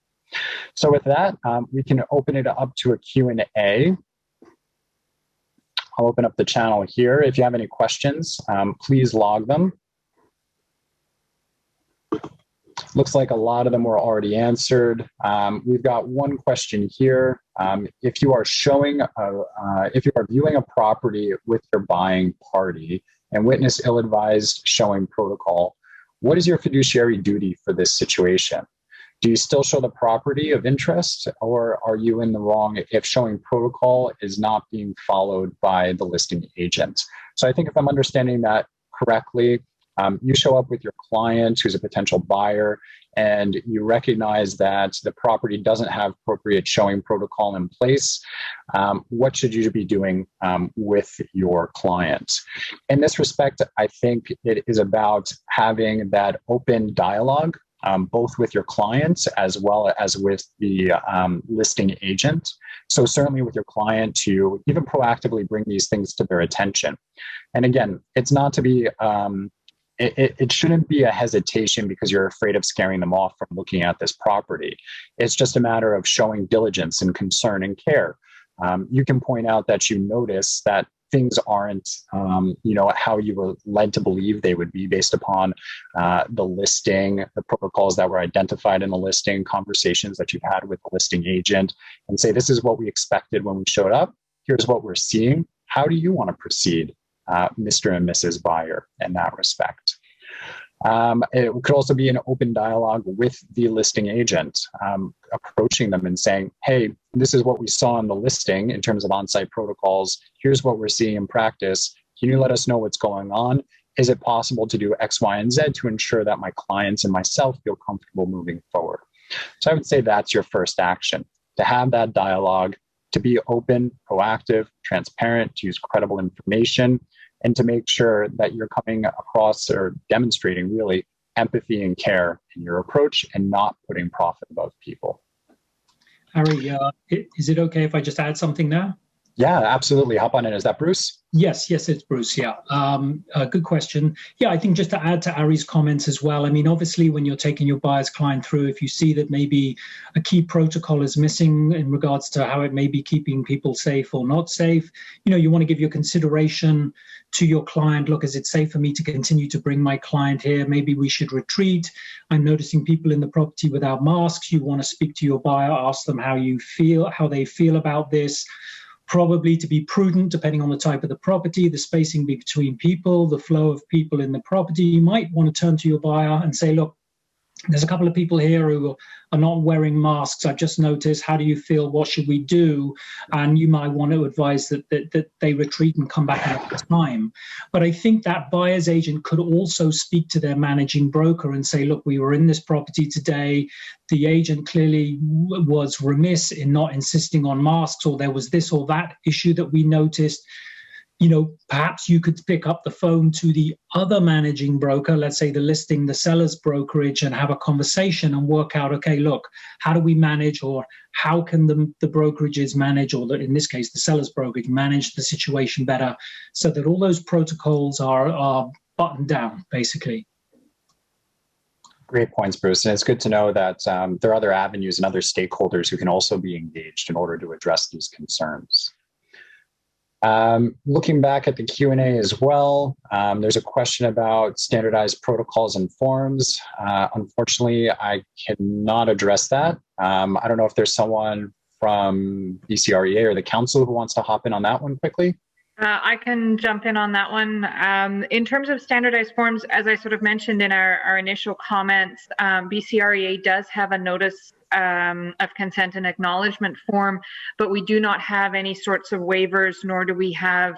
So with that, we can open it up to a Q&A. I'll open up the channel here. If you have any questions, please log them. Looks like a lot of them were already answered. We've got one question here. If you are viewing a property with your buying party and witness ill-advised showing protocol, what is your fiduciary duty for this situation? Do you still show the property of interest, or are you in the wrong if showing protocol is not being followed by the listing agent? So I think if I'm understanding that correctly, you show up with your client who's a potential buyer, and you recognize that the property doesn't have appropriate showing protocol in place. What should you be doing with your client? In this respect, I think it is about having that open dialogue, both with your clients as well as with the listing agent. So certainly with your client to even proactively bring these things to their attention. And again, it's not to be it shouldn't be a hesitation because you're afraid of scaring them off from looking at this property. It's just a matter of showing diligence and concern and care. You can point out that you notice that things aren't, how you were led to believe they would be based upon the listing, the protocols that were identified in the listing, conversations that you've had with the listing agent, and say, this is what we expected when we showed up. Here's what we're seeing. How do you want to proceed, Mr. and Mrs. Buyer, in that respect? It could also be an open dialogue with the listing agent, approaching them and saying, hey, this is what we saw in the listing in terms of on-site protocols. Here's what we're seeing in practice. Can you let us know what's going on? Is it possible to do X, Y, and Z to ensure that my clients and myself feel comfortable moving forward? So I would say that's your first action, to have that dialogue, to be open, proactive, transparent, to use credible information, and to make sure that you're coming across or demonstrating really empathy and care in your approach and not putting profit above people. Harry, is it okay if I just add something now? Yeah, absolutely. Hop on in. Is that Bruce? Yes, it's Bruce. Yeah, good question. Yeah, I think just to add to Ari's comments as well. I mean, obviously, when you're taking your buyer's client through, if you see that maybe a key protocol is missing in regards to how it may be keeping people safe or not safe, you want to give your consideration to your client. Look, is it safe for me to continue to bring my client here? Maybe we should retreat. I'm noticing people in the property without masks. You want to speak to your buyer, ask them how they feel about this. Probably to be prudent, depending on the type of the property, the spacing between people, the flow of people in the property. You might want to turn to your buyer and say, look, there's a couple of people here who are not wearing masks. I've just noticed. How do you feel? What should we do? And you might want to advise that they retreat and come back another time. But I think that buyer's agent could also speak to their managing broker and say, look, we were in this property today. The agent clearly was remiss in not insisting on masks, or there was this or that issue that we noticed. Perhaps you could pick up the phone to the other managing broker, let's say the seller's brokerage, and have a conversation and work out, okay, look, how do we manage, or how can the brokerages manage, or in this case, the seller's brokerage manage the situation better so that all those protocols are buttoned down, basically. Great points, Bruce. And it's good to know that there are other avenues and other stakeholders who can also be engaged in order to address these concerns. Looking back at the Q&A as well, there's a question about standardized protocols and forms. Unfortunately, I cannot address that. I don't know if there's someone from BCREA or the council who wants to hop in on that one quickly. I can jump in on that one. In terms of standardized forms, as I sort of mentioned in our initial comments, BCREA does have a notice of consent and acknowledgement form, but we do not have any sorts of waivers, nor do we have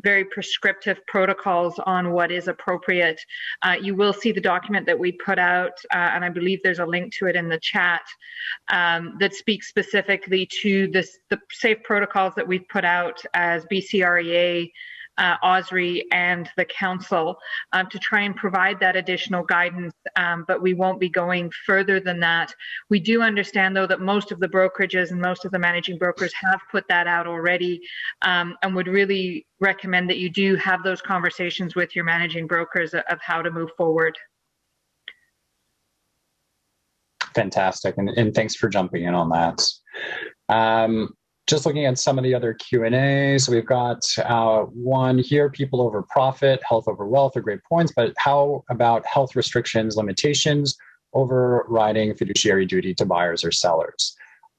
very prescriptive protocols on what is appropriate. You will see the document that we put out, and I believe there's a link to it in the chat, that speaks specifically to the safe protocols that we've put out as BCREA, OSRE, and the council to try and provide that additional guidance, but we won't be going further than that. We do understand, though, that most of the brokerages and most of the managing brokers have put that out already, and would really recommend that you do have those conversations with your managing brokers of how to move forward. Fantastic, and thanks for jumping in on that. Just looking at some of the other Q&A, so we've got one here, people over profit, health over wealth are great points, but how about health restrictions, limitations, overriding fiduciary duty to buyers or sellers?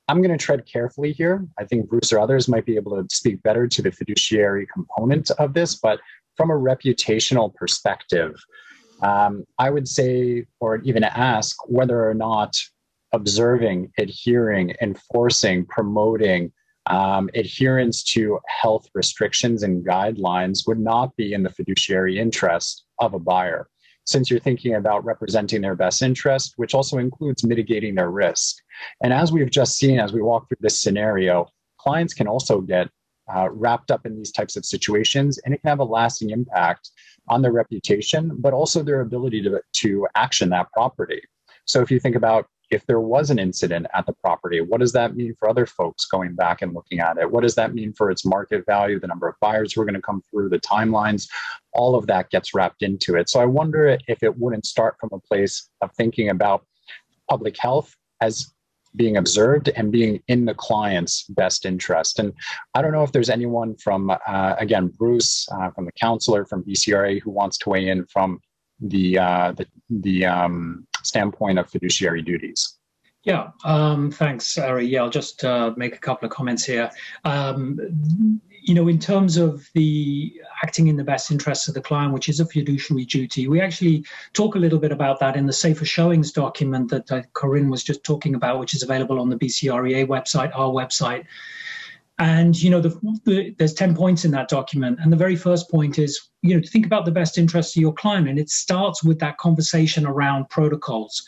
I'm going to tread carefully here. I think Bruce or others might be able to speak better to the fiduciary component of this, but from a reputational perspective, I would say, or even ask, whether or not observing, adhering, enforcing, promoting, adherence to health restrictions and guidelines would not be in the fiduciary interest of a buyer, since you're thinking about representing their best interest, which also includes mitigating their risk. And as we've just seen, as we walk through this scenario, clients can also get wrapped up in these types of situations, and it can have a lasting impact on their reputation, but also their ability to action that property. So if you think about, if there was an incident at the property, what does that mean for other folks going back and looking at it? What does that mean for its market value, the number of buyers who are going to come through, the timelines? All of that gets wrapped into it. So I wonder if it wouldn't start from a place of thinking about public health as being observed and being in the client's best interest. And I don't know if there's anyone from, again, Bruce, from the councillor, from BCRA, who wants to weigh in from the standpoint of fiduciary duties. Yeah, thanks, Ari. Yeah, I'll just make a couple of comments here. In terms of the acting in the best interests of the client, which is a fiduciary duty, we actually talk a little bit about that in the Safer Showings document that Corinne was just talking about, which is available on the BCREA website, our website. And, there's 10 points in that document. And the very first point is, to think about the best interests of your client. And it starts with that conversation around protocols,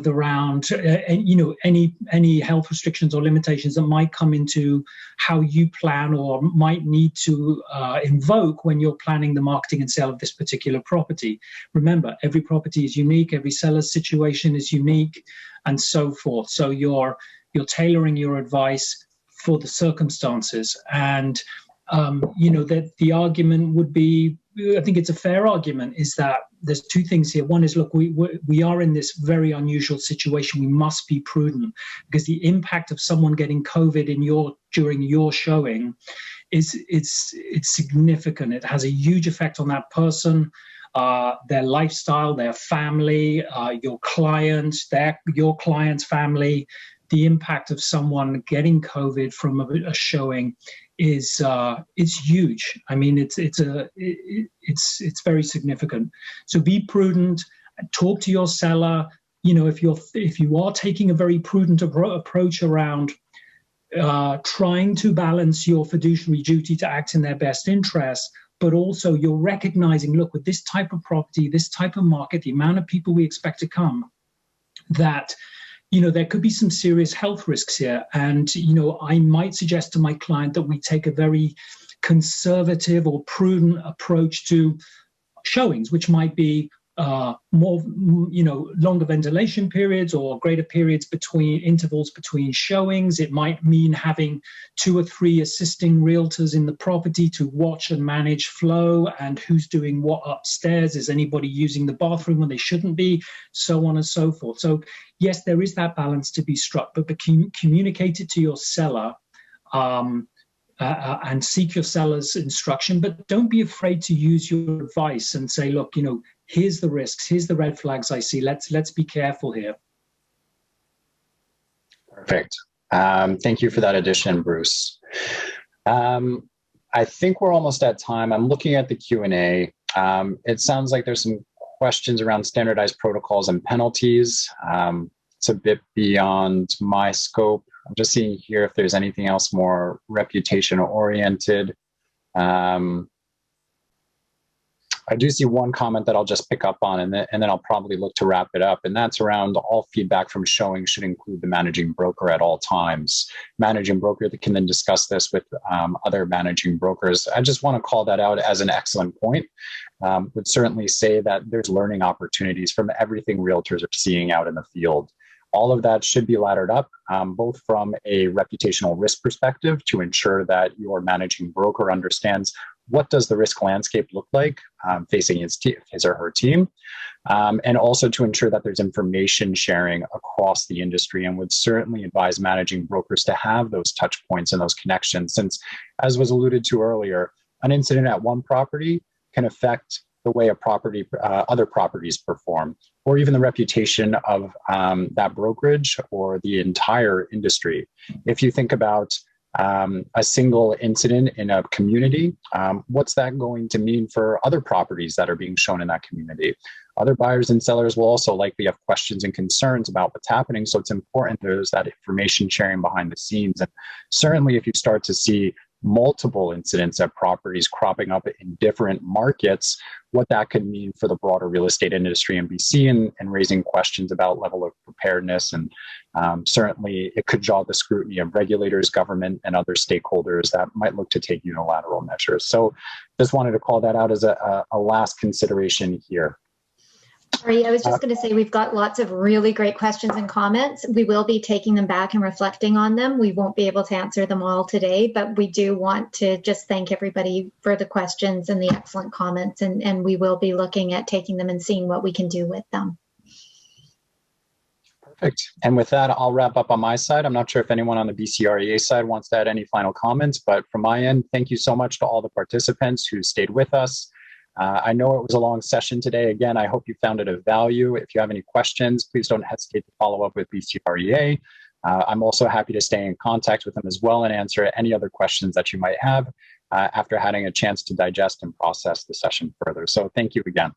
around any health restrictions or limitations that might come into how you plan or might need to invoke when you're planning the marketing and sale of this particular property. Remember, every property is unique, every seller's situation is unique, and so forth. So you're tailoring your advice for the circumstances. And that the argument would be, I think it's a fair argument, is that there's two things here. One is, look, we are in this very unusual situation. We must be prudent, because the impact of someone getting COVID during your showing it's significant. It has a huge effect on that person, their lifestyle, their family, your client, your client's family. The impact of someone getting COVID from a showing is huge. I mean, it's very significant. So be prudent. Talk to your seller. If you are taking a very prudent approach around trying to balance your fiduciary duty to act in their best interest, but also you're recognizing, look, with this type of property, this type of market, the amount of people we expect to come, that there could be some serious health risks here. And, I might suggest to my client that we take a very conservative or prudent approach to showings, which might be more, longer ventilation periods or greater intervals between showings. It might mean having 2 or 3 assisting realtors in the property to watch and manage flow and who's doing what upstairs. Is anybody using the bathroom when they shouldn't be? So on and so forth. So yes, there is that balance to be struck, but communicate it to your seller and seek your seller's instruction. But don't be afraid to use your advice and say, look, here's the risks, here's the red flags I see. Let's be careful here. Perfect. Thank you for that addition, Bruce. I think we're almost at time. I'm looking at the Q&A. It sounds like there's some questions around standardized protocols and penalties. It's a bit beyond my scope. I'm just seeing here if there's anything else more reputation oriented. I do see one comment that I'll just pick up on, and then I'll probably look to wrap it up. And that's around all feedback from showing should include the managing broker at all times. Managing broker that can then discuss this with other managing brokers. I just want to call that out as an excellent point. Would certainly say that there's learning opportunities from everything realtors are seeing out in the field. All of that should be laddered up, both from a reputational risk perspective to ensure that your managing broker understands what does the risk landscape look like facing his or her team, and also to ensure that there's information sharing across the industry, and would certainly advise managing brokers to have those touch points and those connections, since, as was alluded to earlier, an incident at one property can affect the way other properties perform, or even the reputation of that brokerage or the entire industry. If you think about a single incident in a community, what's that going to mean for other properties that are being shown in that community? Other buyers and sellers will also likely have questions and concerns about what's happening. So it's important there's that information sharing behind the scenes. And certainly if you start to see multiple incidents at properties cropping up in different markets, what that could mean for the broader real estate industry in BC, and raising questions about level of preparedness. And certainly it could draw the scrutiny of regulators, government, and other stakeholders that might look to take unilateral measures. So just wanted to call that out as a last consideration here. Sorry, I was just going to say we've got lots of really great questions and comments. We will be taking them back and reflecting on them. We won't be able to answer them all today, but we do want to just thank everybody for the questions and the excellent comments, and we will be looking at taking them and seeing what we can do with them. Perfect. And with that, I'll wrap up on my side. I'm not sure if anyone on the BCREA side wants to add any final comments, but from my end, thank you so much to all the participants who stayed with us. I know it was a long session today. Again, I hope you found it of value. If you have any questions, please don't hesitate to follow up with BCREA. I'm also happy to stay in contact with them as well and answer any other questions that you might have after having a chance to digest and process the session further. So thank you again.